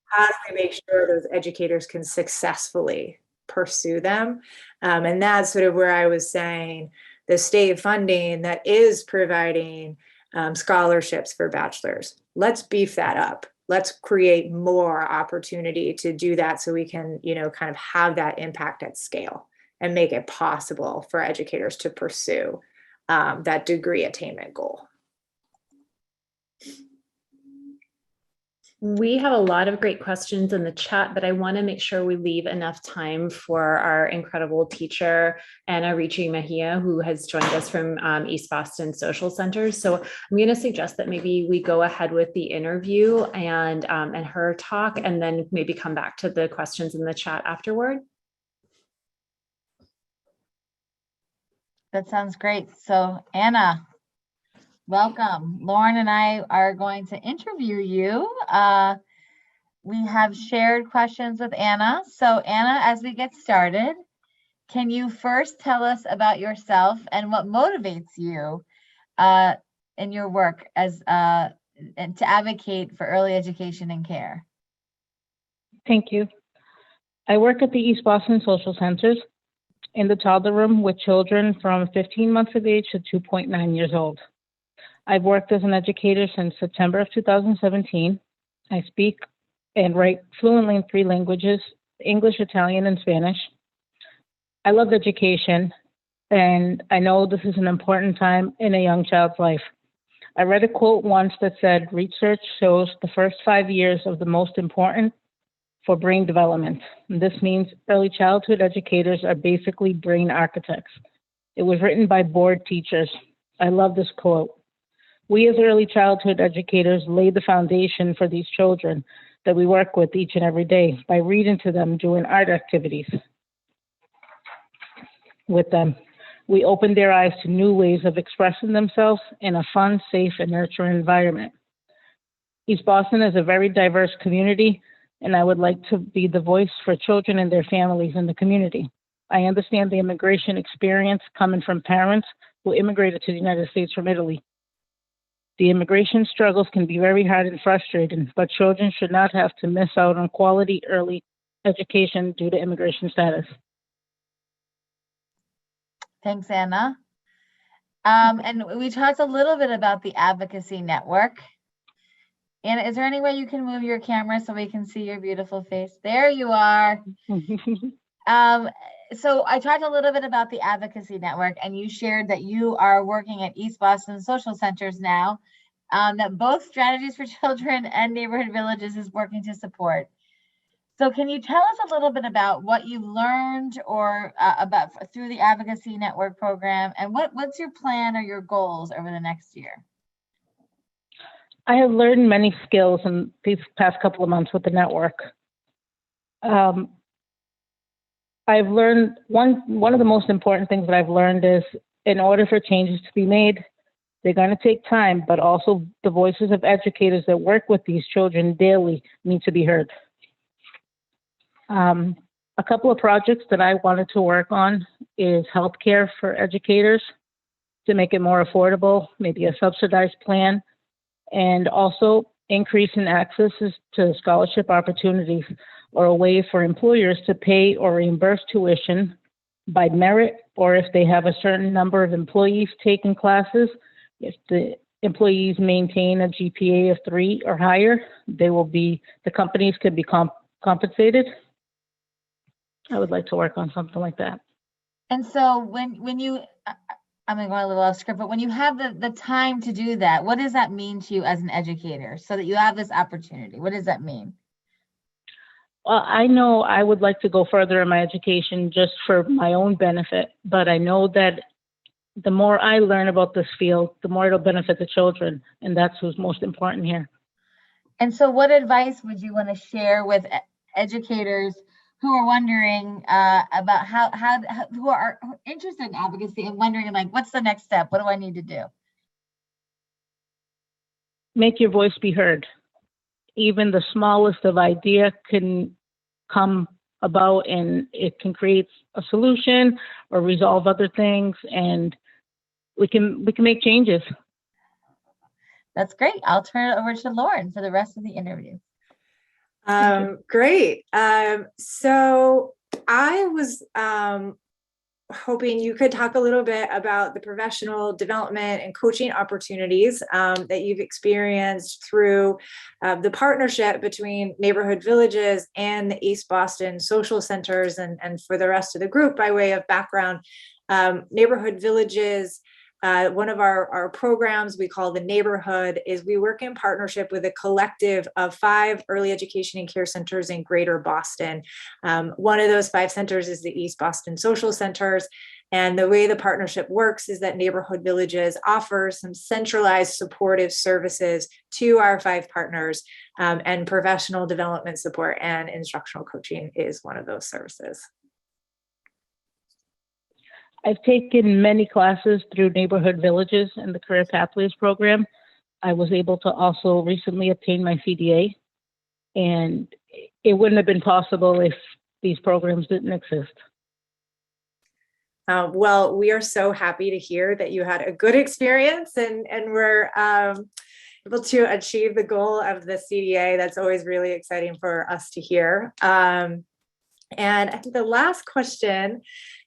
[SPEAKER 5] how do we make sure those educators can successfully pursue them? And that's sort of where I was saying the state funding that is providing scholarships for bachelors. Let's beef that up. Let's create more opportunity to do that so we can, kind of have that impact at scale and make it possible for educators to pursue that degree attainment goal.
[SPEAKER 1] We have a lot of great questions in the chat, but I want to make sure we leave enough time for our incredible teacher, Anna Ricci Mejia, who has joined us from East Boston Social Centers. So I'm going to suggest that maybe we go ahead with the interview and her talk, and then maybe come back to the questions in the chat afterward.
[SPEAKER 7] That sounds great. So Anna, welcome. Lauren and I are going to interview you. We have shared questions with Anna. So Anna, as we get started, can you first tell us about yourself and what motivates you in your work and to advocate for early education and care?
[SPEAKER 9] Thank you. I work at the East Boston Social Centers in the toddler room with children from 15 months of age to 2.9 years old. I've worked as an educator since September of 2017. I speak and write fluently in 3 languages, English, Italian, and Spanish. I love education, and I know this is an important time in a young child's life. I read a quote once that said, research shows the first 5 years of the most important for brain development. And this means early childhood educators are basically brain architects. It was written by board teachers. I love this quote. We as early childhood educators lay the foundation for these children that we work with each and every day by reading to them, doing art activities with them. We open their eyes to new ways of expressing themselves in a fun, safe, and nurturing environment. East Boston is a very diverse community, and I would like to be the voice for children and their families in the community. I understand the immigration experience coming from parents who immigrated to the United States from Italy. The immigration struggles can be very hard and frustrating, but children should not have to miss out on quality early education due to immigration status.
[SPEAKER 7] Thanks, Anna. And we talked a little bit about the advocacy network. Anna, is there any way you can move your camera so we can see your beautiful face? There you are. So I talked a little bit about the advocacy network, and you shared that you are working at East Boston Social Centers now, that both Strategies for Children and Neighborhood Villages is working to support. So can you tell us a little bit about what you've learned or about through the advocacy network program, and what's your plan or your goals over the next year?
[SPEAKER 9] I have learned many skills in these past couple of months with the network. I've learned one of the most important things that I've learned is in order for changes to be made, they're going to take time, but also the voices of educators that work with these children daily need to be heard. A couple of projects that I wanted to work on is healthcare for educators to make it more affordable, maybe a subsidized plan, and also increasing access to scholarship opportunities or a way for employers to pay or reimburse tuition by merit, or if they have a certain number of employees taking classes, if the employees maintain a GPA of 3 or higher, the companies could be compensated. I would like to work on something like that.
[SPEAKER 7] And so when you, I'm going to go a little off script, but when you have the time to do that, what does that mean to you as an educator so that you have this opportunity? What does that mean?
[SPEAKER 9] Well, I know I would like to go further in my education just for my own benefit, but I know that the more I learn about this field, the more it'll benefit the children, and that's what's most important here.
[SPEAKER 7] And so what advice would you want to share with educators who are wondering about who are interested in advocacy and wondering, like, what's the next step? What do I need to do?
[SPEAKER 9] Make your voice be heard. Even the smallest of idea can come about, and it can create a solution or resolve other things, and we can make changes.
[SPEAKER 7] That's great. I'll turn it over to Lauren for the rest of the interview.
[SPEAKER 5] Great. So I was hoping you could talk a little bit about the professional development and coaching opportunities that you've experienced through the partnership between Neighborhood Villages and the East Boston Social Centers. And for the rest of the group, by way of background, Neighborhood Villages, one of our programs we call the Neighborhood, is we work in partnership with a collective of 5 early education and care centers in Greater Boston. One of those 5 centers is the East Boston Social Centers. And the way the partnership works is that Neighborhood Villages offers some centralized supportive services to our 5 partners, and professional development support and instructional coaching is one of those services.
[SPEAKER 9] I've taken many classes through Neighborhood Villages and the Career Pathways program. I was able to also recently obtain my CDA, and it wouldn't have been possible if these programs didn't exist.
[SPEAKER 5] Well, we are so happy to hear that you had a good experience and were able to achieve the goal of the CDA. That's always really exciting for us to hear. And I think the last question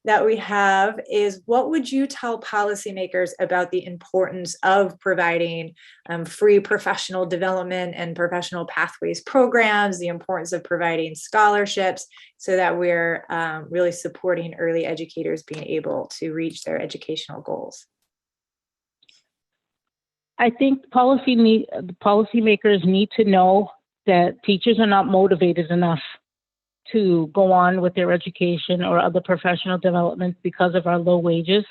[SPEAKER 5] that we have is, what would you tell policymakers about the importance of providing free professional development and professional pathways programs, the importance of providing scholarships so that we're really supporting early educators being able to reach their educational goals?
[SPEAKER 9] I think policymakers need to know that teachers are not motivated enough to go on with their education or other professional development because of our low wages.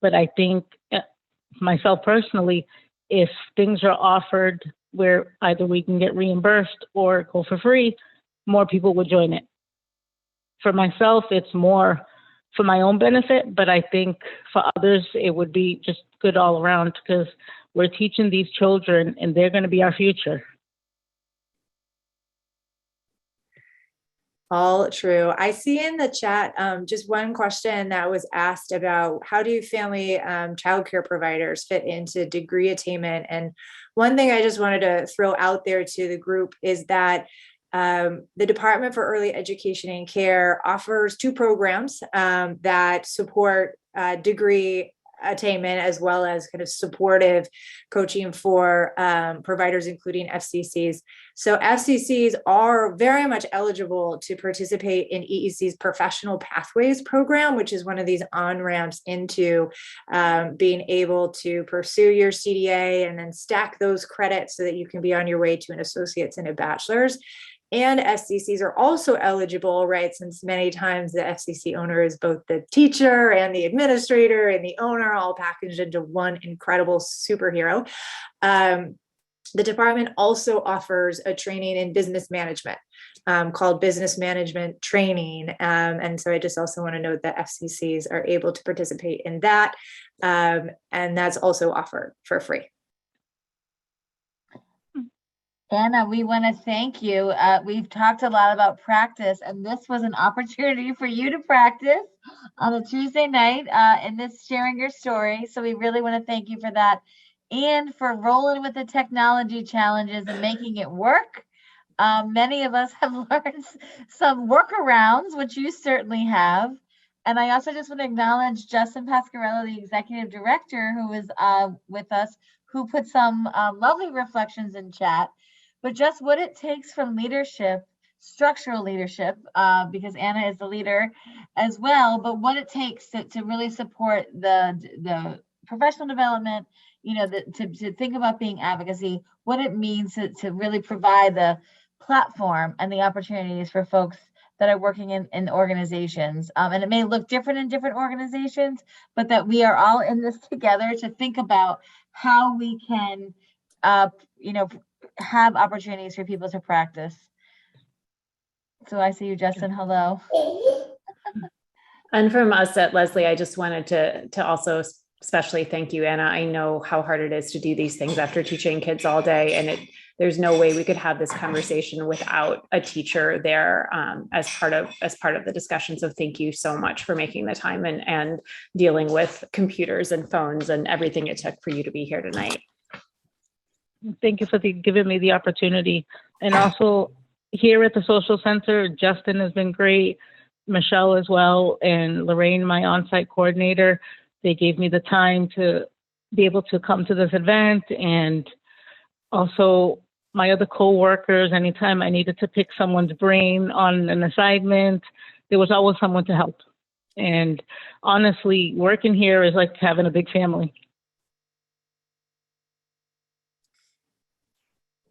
[SPEAKER 9] But I think myself personally, if things are offered where either we can get reimbursed or go for free, more people would join it. For myself, it's more for my own benefit, but I think for others, it would be just good all around because we're teaching these children and they're going to be our future.
[SPEAKER 5] All true. I see in the chat just one question that was asked about how do family childcare providers fit into degree attainment? And one thing I just wanted to throw out there to the group is that the Department for Early Education and Care offers 2 programs that support degree attainment as well as kind of supportive coaching for providers, including FCCs. So FCCs are very much eligible to participate in EEC's Professional Pathways program, which is one of these on-ramps into being able to pursue your CDA and then stack those credits so that you can be on your way to an associate's and a bachelor's. And FCCs are also eligible, right? Since many times the FCC owner is both the teacher and the administrator and the owner all packaged into one incredible superhero. The department also offers a training in business management called Business Management Training. And so I just also want to note that FCCs are able to participate in that. And that's also offered for free.
[SPEAKER 7] Anna, we want to thank you. We've talked a lot about practice, and this was an opportunity for you to practice on a Tuesday night in this sharing your story. So we really want to thank you for that and for rolling with the technology challenges and making it work. Many of us have learned some workarounds, which you certainly have. And I also just want to acknowledge Justin Pasquarello, the executive director, who is with us, who put some lovely reflections in chat. But just what it takes from leadership, structural leadership, because Anna is the leader as well, but what it takes to really support the professional development, you know, to think about being advocacy, what it means to really provide the platform and the opportunities for folks that are working in organizations. And it may look different in different organizations, but that we are all in this together to think about how we can, you know, have opportunities for people to practice. So I see you, Justin. Hello.
[SPEAKER 1] And from us at Leslie, I just wanted to also especially thank you, Anna. I know how hard it is to do these things after teaching kids all day, and there's no way we could have this conversation without a teacher there as part of the discussion. So thank you so much for making the time and dealing with computers and phones and everything it took for you to be here tonight.
[SPEAKER 9] Thank you for giving me the opportunity. And also here at the Social Center, Justin has been great, Michelle as well, and Lorraine, my on-site coordinator. They gave me the time to be able to come to this event, and also my other co-workers. Anytime I needed to pick someone's brain on an assignment, there was always someone to help. And honestly, working here is like having a big family.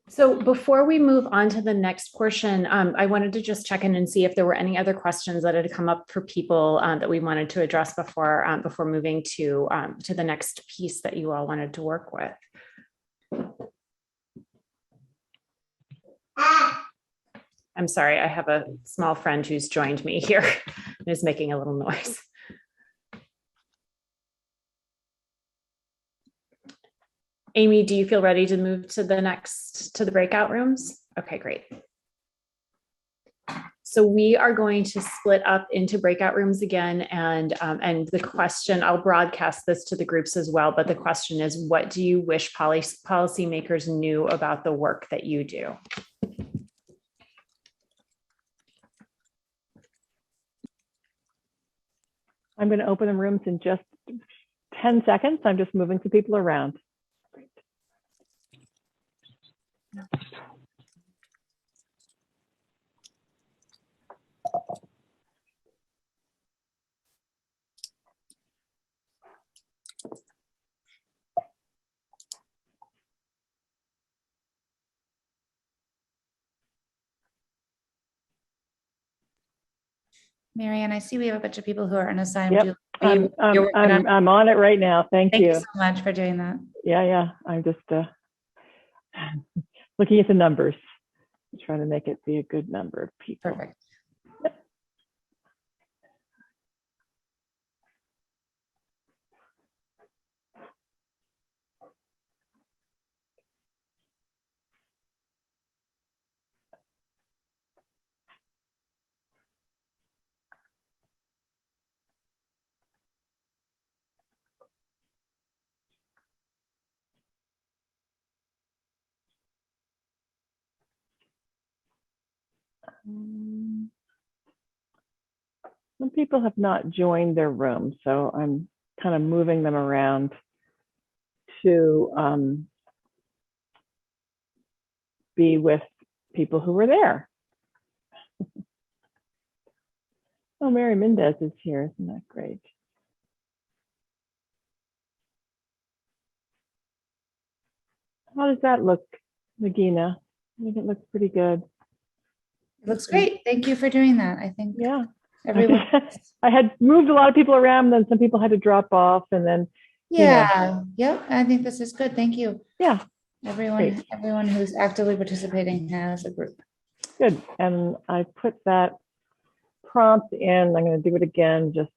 [SPEAKER 1] So before we move on to the next portion, I wanted to just check in and see if there were any other questions that had come up for people that we wanted to address before moving to the next piece that you all wanted to work with. I'm sorry, I have a small friend who's joined me here and is making a little noise. Amy, do you feel ready to move to the breakout rooms? Okay, great. So we are going to split up into breakout rooms again. And the question, I'll broadcast this to the groups as well, but the question is, what do you wish policymakers knew about the work that you do?
[SPEAKER 2] I'm going to open the rooms in just 10 seconds. I'm just moving some people around.
[SPEAKER 3] Marianne, I see we have a bunch of people who are unassigned.
[SPEAKER 2] Yep.
[SPEAKER 3] Would you You're working on.
[SPEAKER 2] I'm on it right now. Thank
[SPEAKER 3] Thank you
[SPEAKER 2] you.
[SPEAKER 3] so much for doing that.
[SPEAKER 2] Yeah. I'm just looking at the numbers, trying to make it be a good number of people.
[SPEAKER 3] Perfect.
[SPEAKER 2] Some people have not joined their room, so I'm kind of moving them around to be with people who were there. Oh, Mary Mendez is here. Isn't that great? How does that look, Nagina? I think it looks pretty good.
[SPEAKER 3] It looks great. Thank you for doing that. I think
[SPEAKER 2] Yeah.
[SPEAKER 3] everyone.
[SPEAKER 2] I had moved a lot of people around, then some people had to drop off, and then
[SPEAKER 3] Yeah. Yep. I think this is good. Thank you.
[SPEAKER 2] yeah,
[SPEAKER 3] Everyone who's actively participating as a group.
[SPEAKER 2] good. And I put that prompt in. I'm going to do it again just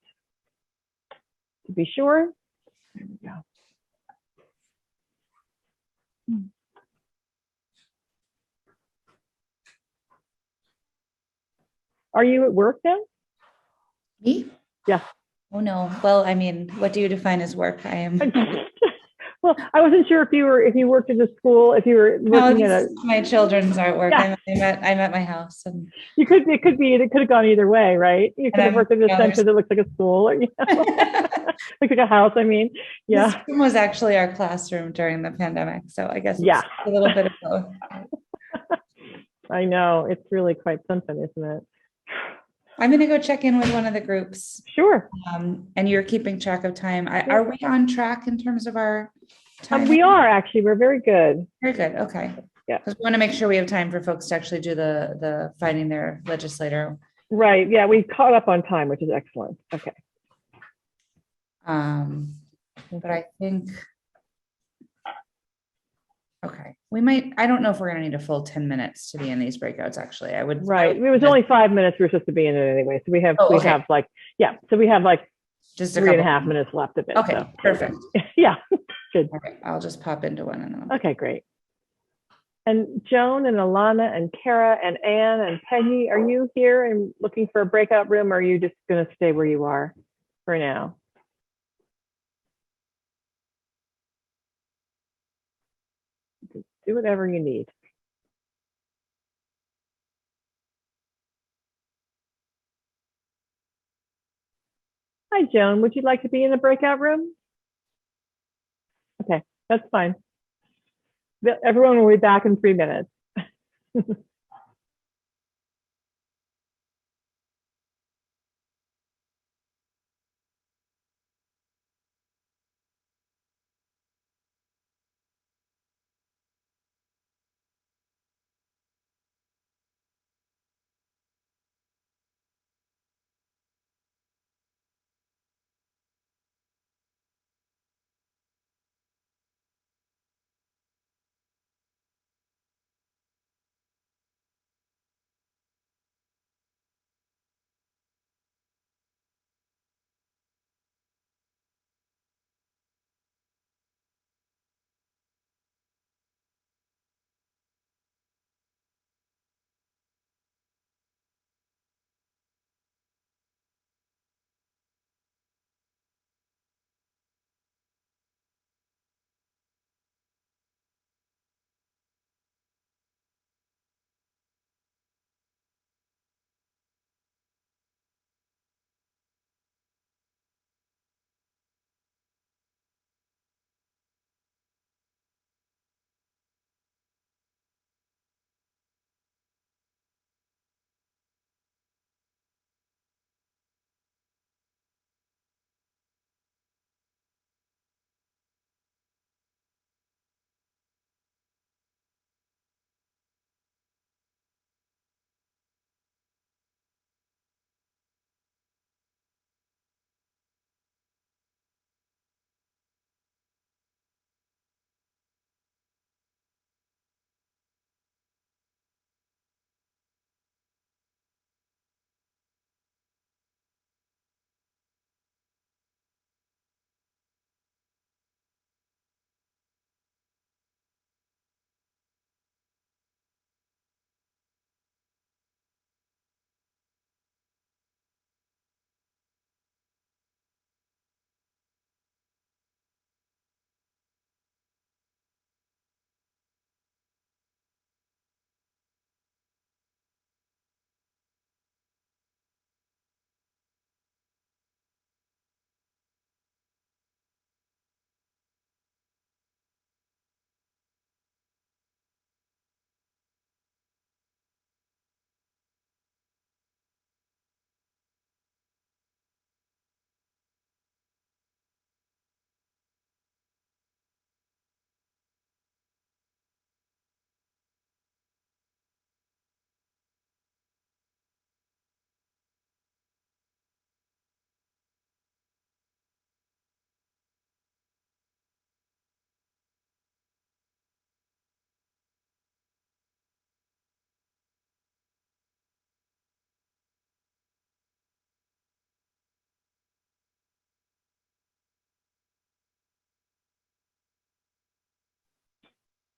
[SPEAKER 2] to be sure. There we go. Are you at work then?
[SPEAKER 3] Me?
[SPEAKER 2] Yeah.
[SPEAKER 3] Oh no. Well, I mean, what do you define as work? I am.
[SPEAKER 2] Well, I wasn't sure if you worked at a school, if you were working at a.
[SPEAKER 3] My children's artwork.
[SPEAKER 2] Yeah.
[SPEAKER 3] I'm at my house, and
[SPEAKER 2] It could have gone either way, right? You could have worked at a center that looks like a school, or looks like a house. I mean, yeah.
[SPEAKER 3] This room was actually our classroom during the pandemic, so I guess it's a little bit of both.
[SPEAKER 2] I know, it's really quite something, isn't it?
[SPEAKER 3] I'm going to go check in with one of the groups.
[SPEAKER 2] Sure.
[SPEAKER 3] And you're keeping track of time. Are we on track in terms of our time?
[SPEAKER 2] We are actually. We're very good.
[SPEAKER 3] Very good. Okay.
[SPEAKER 2] Yeah.
[SPEAKER 3] Because we want to make sure we have time for folks to actually do the finding their legislator.
[SPEAKER 2] Right. Yeah. We caught up on time, which is excellent. Okay.
[SPEAKER 3] But I think. Okay, I don't know if we're gonna need a full 10 minutes to be in these breakouts, actually.
[SPEAKER 2] Right, it was only 5 minutes we were supposed to be in it anyway, so we have
[SPEAKER 3] just
[SPEAKER 2] 3.5 minutes left of it.
[SPEAKER 3] Okay,
[SPEAKER 2] so.
[SPEAKER 3] perfect.
[SPEAKER 2] Yeah, good.
[SPEAKER 3] Okay, I'll just pop into one and then.
[SPEAKER 2] Okay, great. And Joan and Alana and Kara and Anne and Peggy, are you here and looking for a breakout room, or are you just gonna stay where you are for now? Do whatever you need. Hi, Joan. Would you like to be in the breakout room? Okay, that's fine. Everyone will be back in 3 minutes.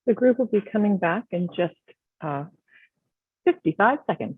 [SPEAKER 2] The group will be coming back in just 55 seconds.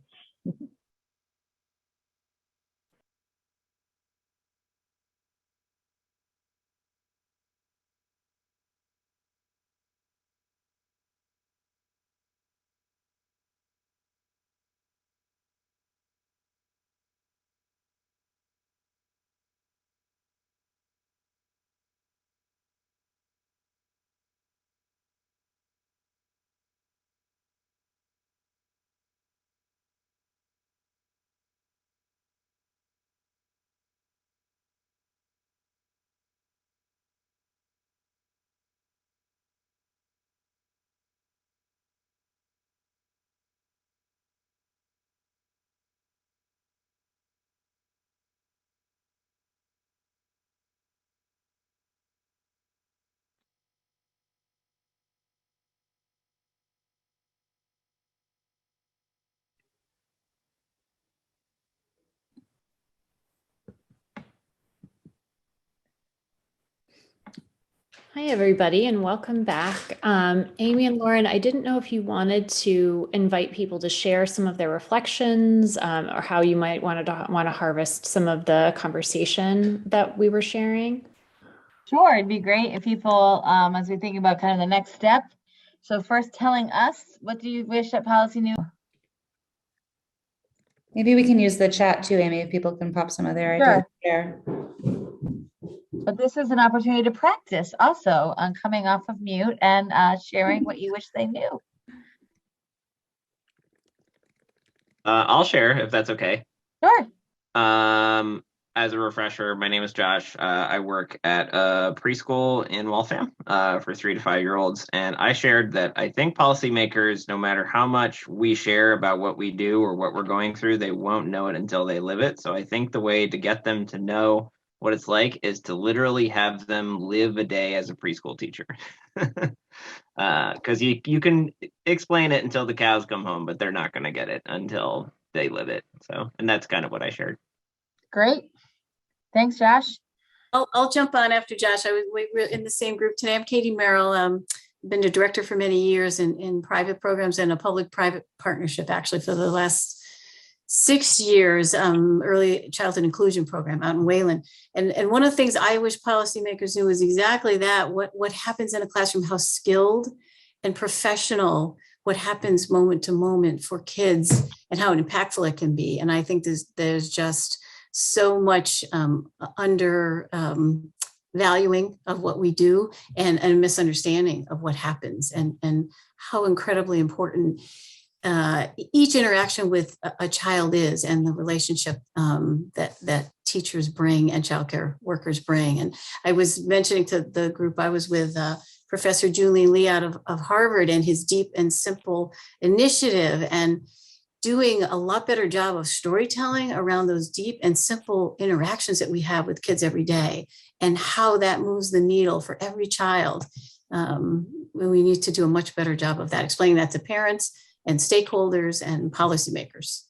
[SPEAKER 1] Hi, everybody, and welcome back. Amy and Lauren, I didn't know if you wanted to invite people to share some of their reflections or how you might want to harvest some of the conversation that we were sharing.
[SPEAKER 7] Sure, it'd be great if people, as we think about kind of the next step. So first telling us, what do you wish that policy knew?
[SPEAKER 3] Maybe we can use the chat too, Amy, if people can pop some of their ideas there.
[SPEAKER 7] But this is an opportunity to practice also on coming off of mute and sharing what you wish they knew.
[SPEAKER 10] I'll share if that's okay.
[SPEAKER 7] Sure.
[SPEAKER 10] As a refresher, my name is Josh. I work at a preschool in Waltham for 3 to 5 year olds. And I shared that I think policymakers, no matter how much we share about what we do or what we're going through, they won't know it until they live it. So I think the way to get them to know what it's like is to literally have them live a day as a preschool teacher. Because you can explain it until the cows come home, but they're not going to get it until they live it. So, and that's kind of what I shared.
[SPEAKER 7] Great. Thanks, Josh.
[SPEAKER 11] I'll jump on after Josh. We're in the same group today. I'm Katie Merrill. Been a director for many years in private programs and a public-private partnership, actually, for the last 6 years, early childhood inclusion program out in Wayland. And one of the things I wish policymakers knew is exactly that, what happens in a classroom, how skilled and professional, what happens moment to moment for kids and how impactful it can be. And I think there's just so much under valuing of what we do and a misunderstanding of what happens and how incredibly important each interaction with a child is and the relationship that teachers bring and childcare workers bring. And I was mentioning to the group I was with Professor Julian Lee out of Harvard and his Deep and Simple initiative and doing a lot better job of storytelling around those deep and simple interactions that we have with kids every day and how that moves the needle for every child. We need to do a much better job of that, explaining that to parents and stakeholders and policymakers.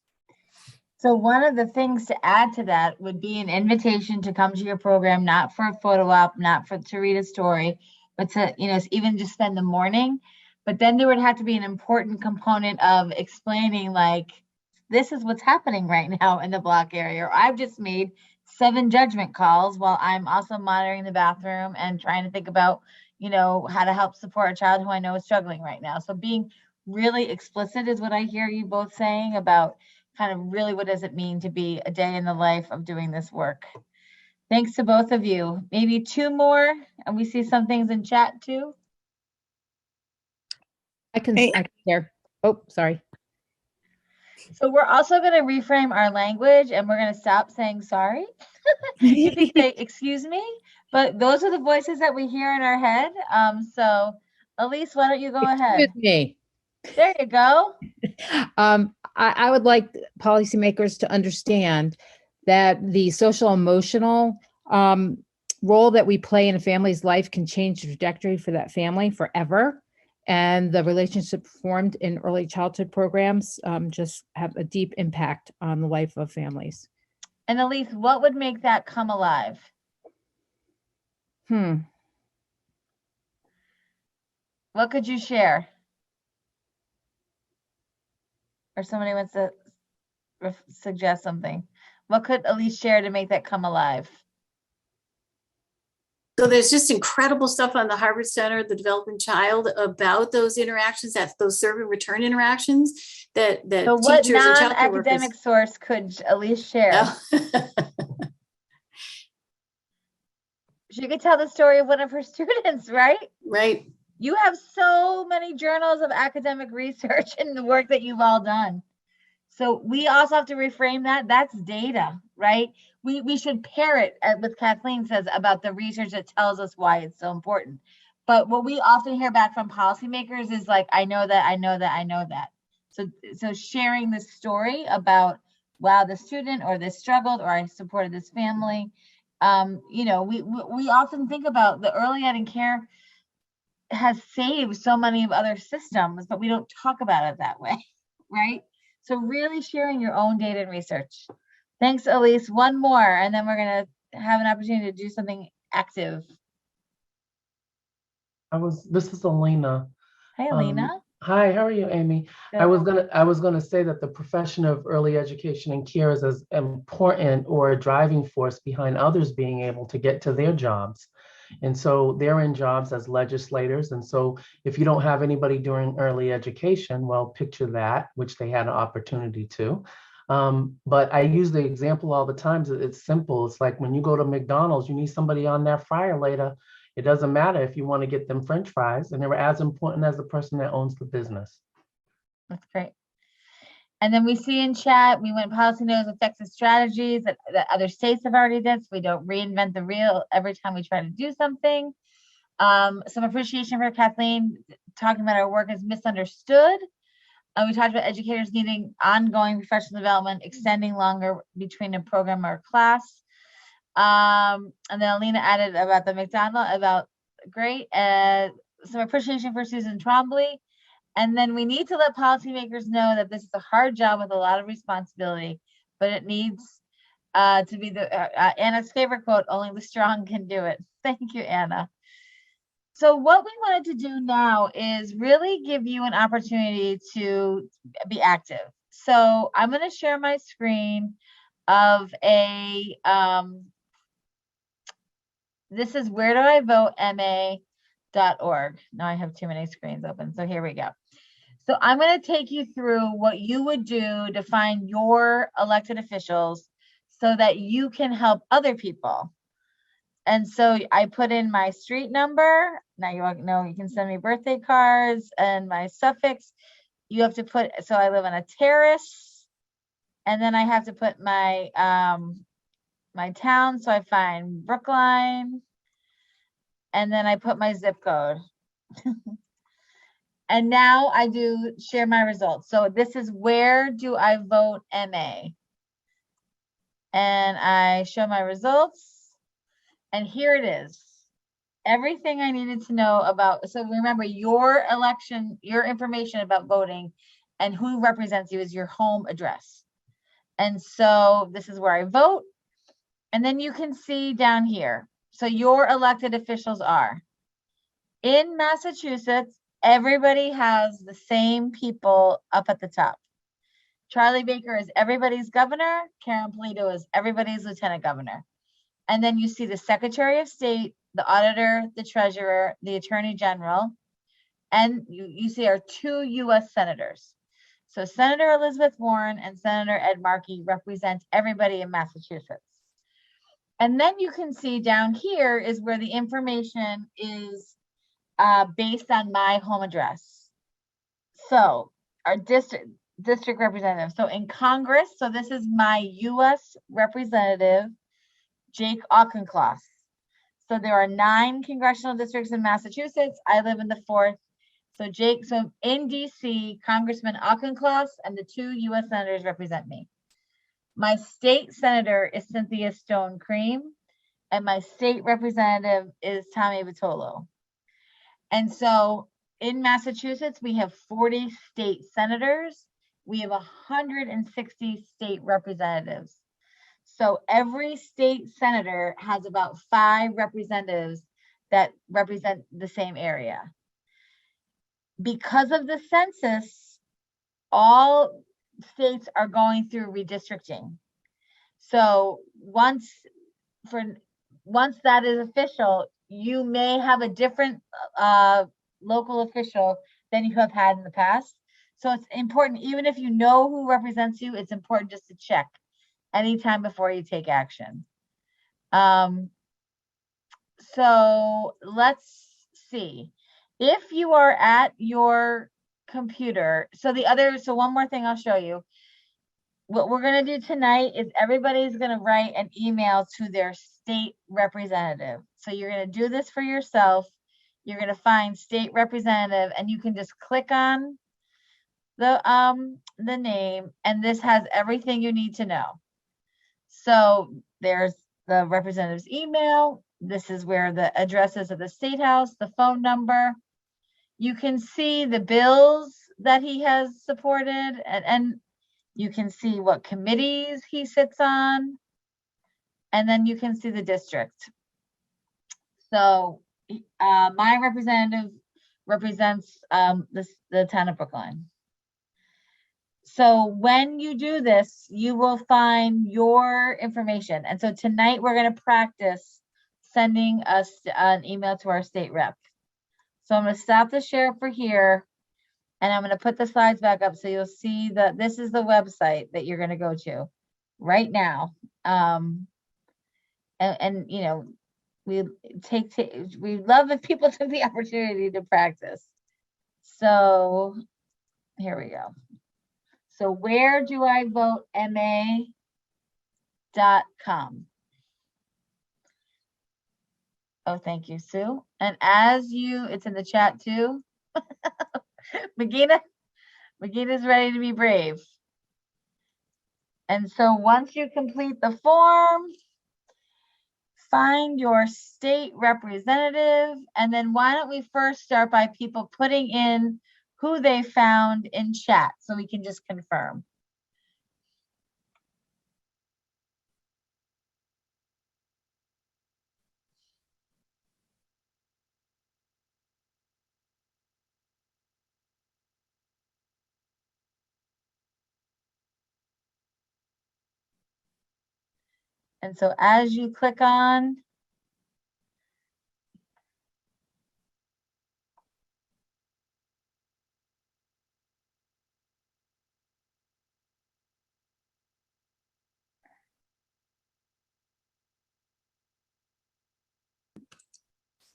[SPEAKER 7] So one of the things to add to that would be an invitation to come to your program, not for a photo op, not to read a story, but to, even just spend the morning. But then there would have to be an important component of explaining, like, this is what's happening right now in the block area. Or I've just made 7 judgment calls while I'm also monitoring the bathroom and trying to think about, how to help support a child who I know is struggling right now. So being really explicit is what I hear you both saying about kind of really what does it mean to be a day in the life of doing this work. Thanks to both of you. Maybe 2 more, and we see some things in chat too.
[SPEAKER 12] I can share. Oh, sorry.
[SPEAKER 7] So we're also going to reframe our language and we're going to stop saying sorry. You can say, excuse me, but those are the voices that we hear in our head. So Elise, why don't you go ahead?
[SPEAKER 12] Excuse me.
[SPEAKER 7] There you go.
[SPEAKER 12] I would like policymakers to understand that the social emotional role that we play in a family's life can change the trajectory for that family forever. And the relationship formed in early childhood programs just have a deep impact on the life of families.
[SPEAKER 7] And Elise, what would make that come alive? What could you share? Or somebody wants to suggest something. What could Elise share to make that come alive?
[SPEAKER 11] So there's just incredible stuff on the Harvard Center, the Developing Child, about those interactions, that's those serve and return interactions that
[SPEAKER 7] So what
[SPEAKER 11] teachers and childcare workers.
[SPEAKER 7] non-academic source could Elise share?
[SPEAKER 11] Oh.
[SPEAKER 7] She could tell the story of one of her students, right?
[SPEAKER 11] Right.
[SPEAKER 7] You have so many journals of academic research and the work that you've all done. So we also have to reframe that. That's data, right? We should pair it with Kathleen says about the research that tells us why it's so important. But what we often hear back from policymakers is like, I know that, I know that, I know that. So sharing the story about, wow, the student or this struggled or I supported this family. You know, we often think about the early ed and care has saved so many of other systems, but we don't talk about it that way, right? So really sharing your own data and research. Thanks, Elise. One more, and then we're gonna have an opportunity to do something active.
[SPEAKER 13] This is Alina.
[SPEAKER 7] Hey, Alina.
[SPEAKER 13] Hi, how are you, Amy?
[SPEAKER 7] Good.
[SPEAKER 13] I was gonna say that the profession of early education and care is as important or a driving force behind others being able to get to their jobs. And so they're in jobs as legislators. And so if you don't have anybody doing early education, well, picture that, which they had an opportunity to. But I use the example all the time. It's simple. It's like when you go to McDonald's, you need somebody on that fryer later. It doesn't matter if you want to get them French fries, and they're as important as the person that owns the business.
[SPEAKER 7] That's great. And then we see in chat, we went policy knows effective strategies that other states have already done, so we don't reinvent the wheel every time we try to do something. Some appreciation for Kathleen talking about our work is misunderstood. We talked about educators needing ongoing professional development, extending longer between a program or a class. And then Alina added about the McDonald, great. Some appreciation for Susan Trombley. And then we need to let policymakers know that this is a hard job with a lot of responsibility, but it needs to be Anna's favorite quote, only the strong can do it. Thank you, Anna. So what we wanted to do now is really give you an opportunity to be active. So I'm going to share my screen of a, this is where do I vote MA.org. Now I have too many screens open. So here we go. So I'm going to take you through what you would do to find your elected officials so that you can help other people. And so I put in my street number. Now you all know you can send me birthday cards and my suffix. You have to put, so I live on a terrace. And then I have to put my, my town. So I find Brookline. And then I put my zip code. And now I do share my results. So this is where do I vote MA? And I show my results. And here it is. Everything I needed to know about. So remember your election, your information about voting and who represents you is your home address. And so this is where I vote. And then you can see down here. So your elected officials are in Massachusetts. Everybody has the same people up at the top. Charlie Baker is everybody's governor. Karen Polito is everybody's lieutenant governor. And then you see the Secretary of State, the auditor, the treasurer, the attorney general, and you see our 2 U.S. senators. So Senator Elizabeth Warren and Senator Ed Markey represent everybody in Massachusetts. And then you can see down here is where the information is based on my home address. So our district representative. So in Congress, so this is my U.S. representative, Jake Auchincloss. So there are 9 congressional districts in Massachusetts. I live in the 4th. So so in DC, Congressman Auchincloss and the 2 U.S. senators represent me. My state senator is Cynthia Stone Cream, and my state representative is Tommy Vitolo. And so in Massachusetts, we have 40 state senators. We have 160 state representatives. So every state senator has about 5 representatives that represent the same area. because of the census, all states are going through redistricting. So once that is official, you may have a different local official than you have had in the past. So it's important, even if you know who represents you, it's important just to check anytime before you take action. So let's see. If you are at your computer, so one more thing I'll show you. What we're going to do tonight is everybody's going to write an email to their state representative. So you're going to do this for yourself. You're going to find state representative, and you can just click on the name, and this has everything you need to know. So there's the representative's email. This is where the address is of the state house, the phone number. You can see the bills that he has supported, and you can see what committees he sits on, and then you can see the district. So my representative represents the town of Brookline. So when you do this, you will find your information. And so tonight we're going to practice sending us an email to our state rep. So I'm going to stop the share for here, and I'm going to put the slides back up so you'll see that this is the website that you're going to go to right now. And you know, we love if people took the opportunity to practice. So here we go. So where do I vote MA.com. Oh, thank you, Sue. And it's in the chat too. Magina's ready to be brave. And so once you complete the form, find your state representative. And then why don't we first start by people putting in who they found in chat so we can just confirm. And so as you click on,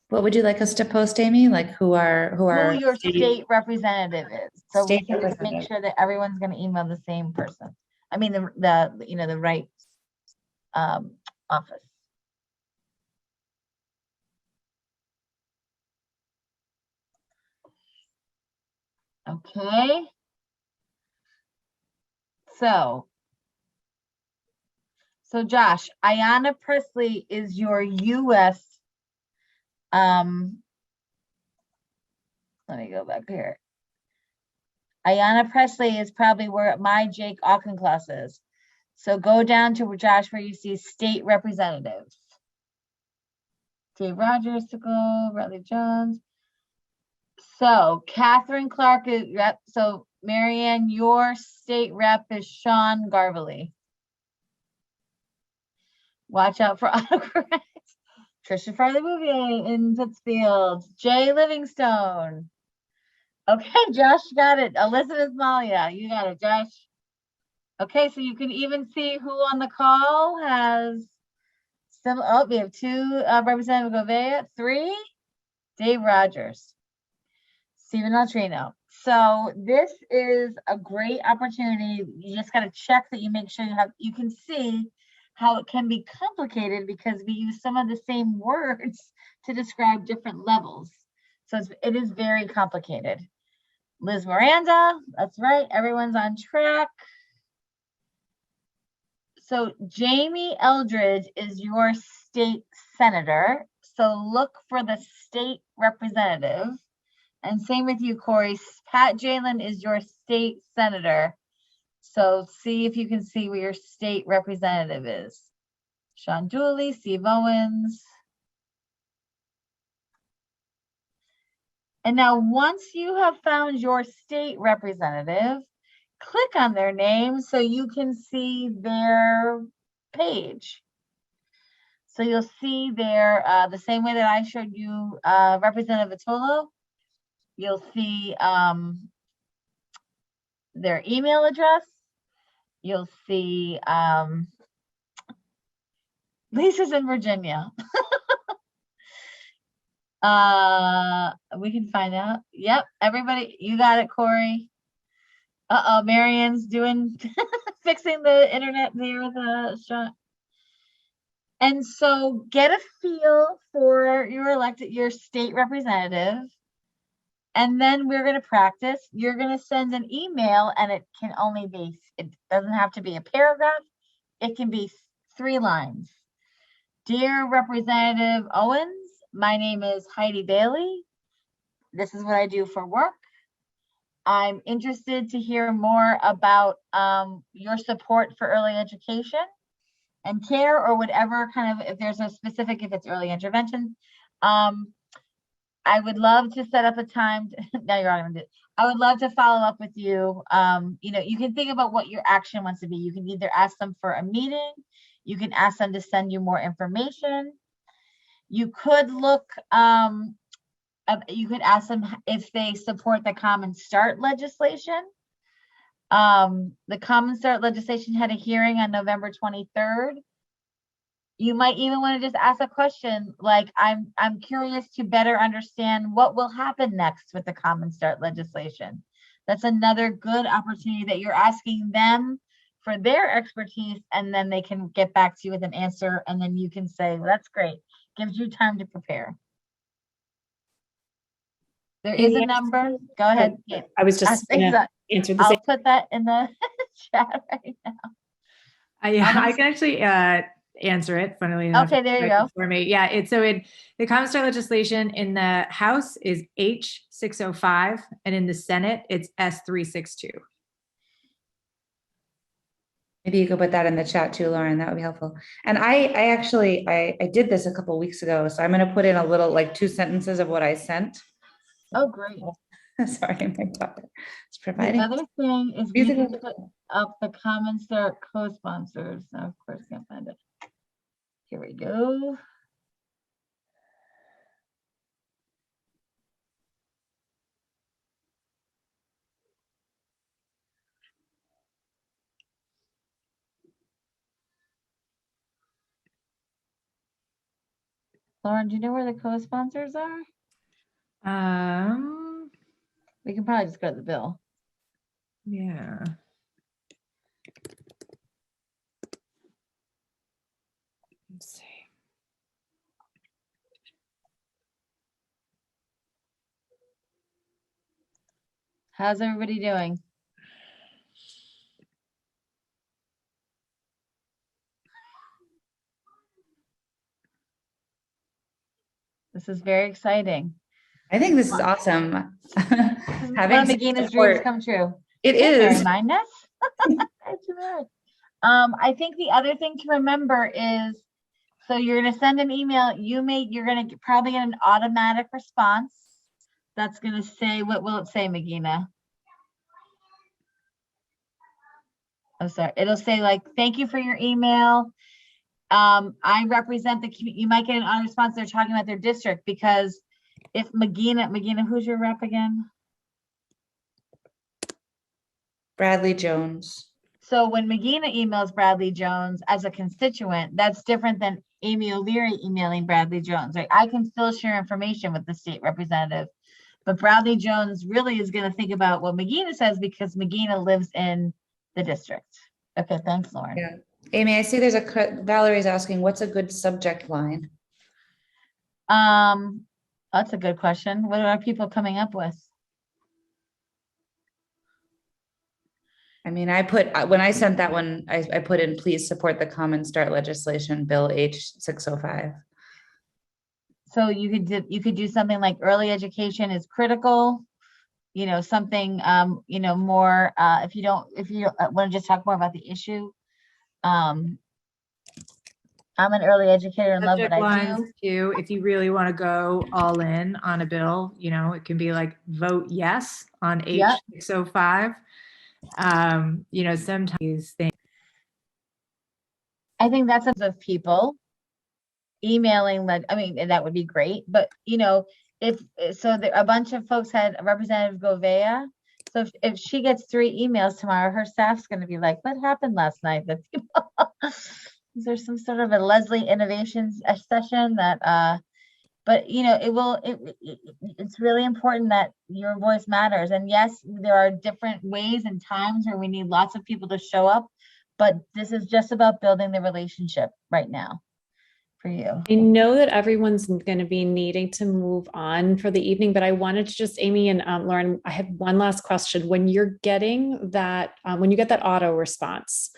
[SPEAKER 3] What would you like us to post, Amy? Like who
[SPEAKER 7] your state representative is. So we
[SPEAKER 3] State
[SPEAKER 7] can just make
[SPEAKER 3] representative.
[SPEAKER 7] sure that everyone's going to email the same person. I mean, the right office. Okay. So Josh, Ayanna Presley is your US. Let me go back here. Ayanna Presley is probably where my Jake Auchincloss is. So go down to Josh where you see state representatives. Dave Rogers, Sickle, Bradley Jones. So Catherine Clark is rep. So Marianne, your state rep is Sean Garvely. Watch out for autocorrect. Trisha Farley Bouvier in Pittsfield. Jay Livingstone. Okay, Josh got it. Elizabeth Malia, you got it, Josh. Okay, so you can even see who on the call has some. Oh, we have two, Representative Govea, 3, Dave Rogers, Stephen Altrino. So this is a great opportunity. You just got to check that you make sure you can see how it can be complicated because we use some of the same words to describe different levels. So it is very complicated. Liz Miranda, that's right, everyone's on track. So Jamie Eldridge is your state senator. So look for the state representative. And same with you, Corey. Pat Jalen is your state senator. So see if you can see where your state representative is. Sean Dooley, Steve Owens. And now, once you have found your state representative, click on their name so you can see their page. So you'll see their, the same way that I showed you Representative Vitolo, you'll see their email address. You'll see Lisa's in Virginia. We can find out. Yep, everybody, you got it, Corey. Uh-oh, Marion's doing fixing the internet near the shot. And so get a feel for your state representative. And then we're going to practice. You're going to send an email, and it doesn't have to be a paragraph. It can be 3 lines. Dear Representative Owens, my name is Heidi Bailey. This is what I do for work. I'm interested to hear more about your support for early education and care, or whatever kind of, if there's a specific, if it's early intervention. I would love to set up a time. Now you're on it. I would love to follow up with you. You can think about what your action wants to be. You can either ask them for a meeting. You can ask them to send you more information. You could look, you could ask them if they support the Common Start legislation. The Common Start legislation had a hearing on November 23rd. You might even want to just ask a question like, I'm curious to better understand what will happen next with the Common Start legislation. That's another good opportunity that you're asking them for their expertise, and then they can get back to you with an answer, and then you can say, well, that's great. Gives you time to prepare. There is a number. Go ahead.
[SPEAKER 1] I was just going to answer the
[SPEAKER 7] I'll
[SPEAKER 1] same.
[SPEAKER 7] put that in the chat right now.
[SPEAKER 14] I can actually answer it, funnily enough.
[SPEAKER 7] Okay, there you go.
[SPEAKER 14] For me. Yeah, the Common Start legislation in the House is H605, and in the Senate, it's S362.
[SPEAKER 3] Maybe you could put that in the chat too, Lauren. That would be helpful. And I actually did this a couple of weeks ago, so I'm going to put in a little, like 2 sentences of what I sent.
[SPEAKER 7] Oh, great.
[SPEAKER 3] Sorry, my daughter is providing.
[SPEAKER 7] The other thing is we need to put up the Common Start co-sponsors. Of course, can't find it. Here we go. Lauren, do you know where the co-sponsors are? We can probably just go to the bill.
[SPEAKER 14] Yeah. Let's see.
[SPEAKER 7] How's everybody doing? This is very exciting.
[SPEAKER 3] I think this is awesome.
[SPEAKER 7] Having Magina's dreams come true.
[SPEAKER 3] It is.
[SPEAKER 7] Remind us. I think the other thing to remember is, so you're going to send an email. You're going to probably get an automatic response. That's going to say, what will it say, Magina? I'm sorry. It'll say like, thank you for your email. I represent the community. You might get an auto response. They're talking about their district, because if Magina, who's your rep again?
[SPEAKER 3] Bradley Jones.
[SPEAKER 7] So when Magina emails Bradley Jones as a constituent, that's different than Amy O'Leary emailing Bradley Jones, right? I can still share information with the state representative, but Bradley Jones really is going to think about what Magina says, because Magina lives in the district. Okay, thanks, Lauren.
[SPEAKER 3] Yeah. Amy, I see there's Valerie's asking, what's a good subject line?
[SPEAKER 7] That's a good question. What are people coming up with?
[SPEAKER 3] I mean, when I sent that one, I put in, please support the Common Start legislation, Bill H605.
[SPEAKER 7] So you could do something like early education is critical, something, more, if you don't want to just talk more about the issue. I'm an early educator and love what
[SPEAKER 14] Subject
[SPEAKER 7] I
[SPEAKER 14] lines
[SPEAKER 7] do.
[SPEAKER 14] too, if you really want to go all in on a bill, it can be like vote yes on
[SPEAKER 7] Yep.
[SPEAKER 14] H605. Sometimes things.
[SPEAKER 7] I think that's of people emailing, like, I mean, that would be great, but if so, a bunch of folks had Representative Govea. So if she gets 3 emails tomorrow, her staff's going to be like, "What happened last night?" Is there some sort of a Leslie Innovations session that? But it's really important that your voice matters. And yes, there are different ways and times where we need lots of people to show up, but this is just about building the relationship right now for you.
[SPEAKER 1] I know that everyone's going to be needing to move on for the evening, but I wanted to just, Amy and Lauren, I have one last question. When you're getting that, when you get that auto response,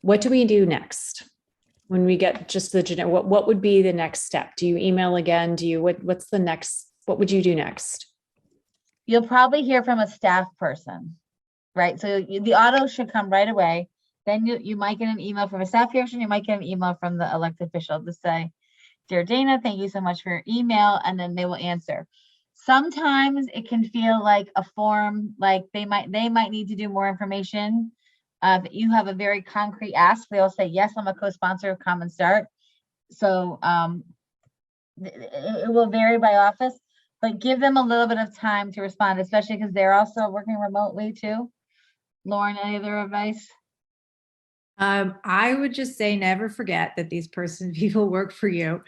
[SPEAKER 1] what do we do next? When we get just the what would be the next step? Do you email again? What's the next, what would you do next?
[SPEAKER 7] You'll probably hear from a staff person, right? So the auto should come right away. Then you might get an email from a staff person. You might get an email from the elected official to say, "Dear Dana, thank you so much for your email," and then they will answer. Sometimes it can feel like a form, like they might need to do more information. If you have a very concrete ask, they'll say, "Yes, I'm a co-sponsor of Common Start." So it will vary by office, but give them a little bit of time to respond, especially because they're also working remotely too. Lauren, any other advice?
[SPEAKER 14] I would just say never forget that these people work for you.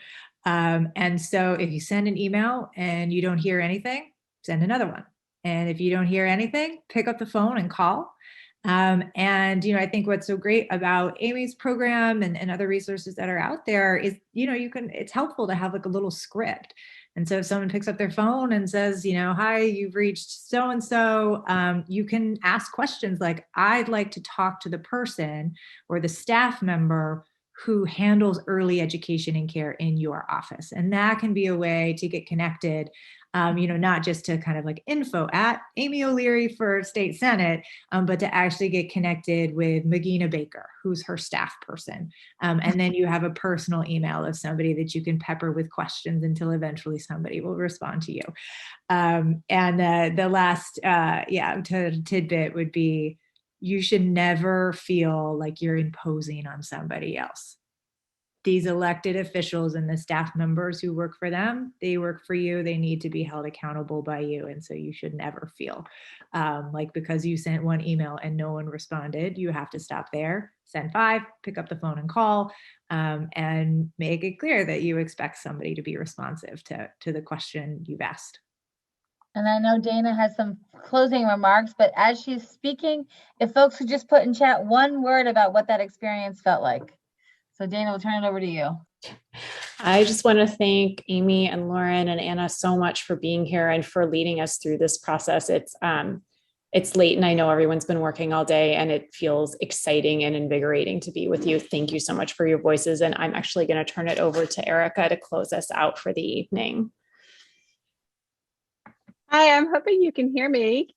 [SPEAKER 14] And so if you send an email and you don't hear anything, send another one. And if you don't hear anything, pick up the phone and call. I think what's so great about Amy's program and other resources that are out there is, it's helpful to have like a little script. And so if someone picks up their phone and says, "Hi, you've reached so-and-so," you can ask questions like, "I'd like to talk to the person or the staff member who handles early education and care in your office." And that can be a way to get connected, not just to kind of like info at Amy O'Leary for State Senate, but to actually get connected with Magina Baker, who's her staff person. And then you have a personal email of somebody that you can pepper with questions until eventually somebody will respond to you. The last tidbit would be, you should never feel like you're imposing on somebody else. These elected officials and the staff members who work for them, they work for you. They need to be held accountable by you. And so you should never feel like because you sent one email and no one responded, you have to stop there, send 5, pick up the phone and call, and make it clear that you expect somebody to be responsive to the question you've asked.
[SPEAKER 7] And I know Dana has some closing remarks, but as she's speaking, if folks could just put in chat one word about what that experience felt like. So Dana, we'll turn it over to you.
[SPEAKER 1] I just want to thank Amy and Lauren and Anna so much for being here and for leading us through this process. It's late and I know everyone's been working all day and it feels exciting and invigorating to be with you. Thank you so much for your voices. And I'm actually going to turn it over to Erica to close us out for the evening.
[SPEAKER 15] Hi, I'm hoping you can hear me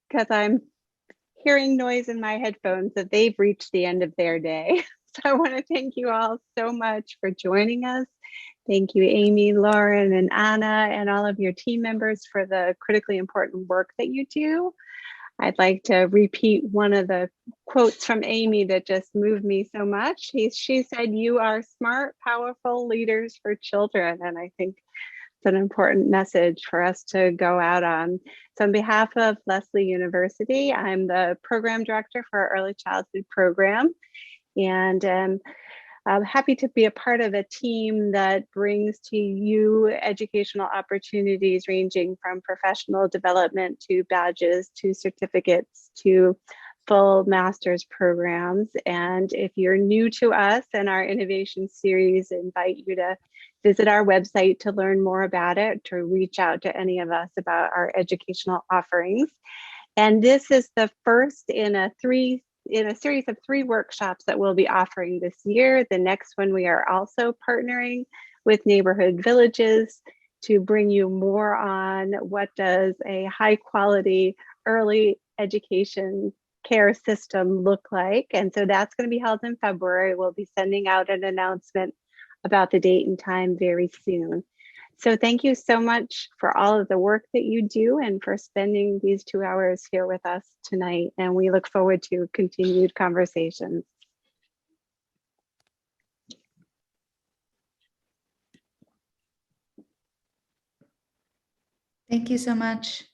[SPEAKER 15] because I'm hearing noise in my headphones that they've reached the end of their day. So I want to thank you all so much for joining us. Thank you, Amy, Lauren, and Anna, and all of your team members for the critically important work that you do. I'd like to repeat one of the quotes from Amy that just moved me so much. She said, "You are smart, powerful leaders for children." And I think it's an important message for us to go out on. So on behalf of Lesley University, I'm the program director for our early childhood program. And I'm happy to be a part of a team that brings to you educational opportunities ranging from professional development to badges to certificates to full master's programs. And if you're new to us and our innovation series, I invite you to visit our website to learn more about it, to reach out to any of us about our educational offerings. And this is the first in a series of 3 workshops that we'll be offering this year. The next one, we are also partnering with Neighborhood Villages to bring you more on what does a high quality early education care system look like. And so that's going to be held in February. We'll be sending out an announcement about the date and time very soon. So thank you so much for all of the work that you do and for spending these 2 hours here with us tonight. And we look forward to continued conversations.
[SPEAKER 3] Thank you so much.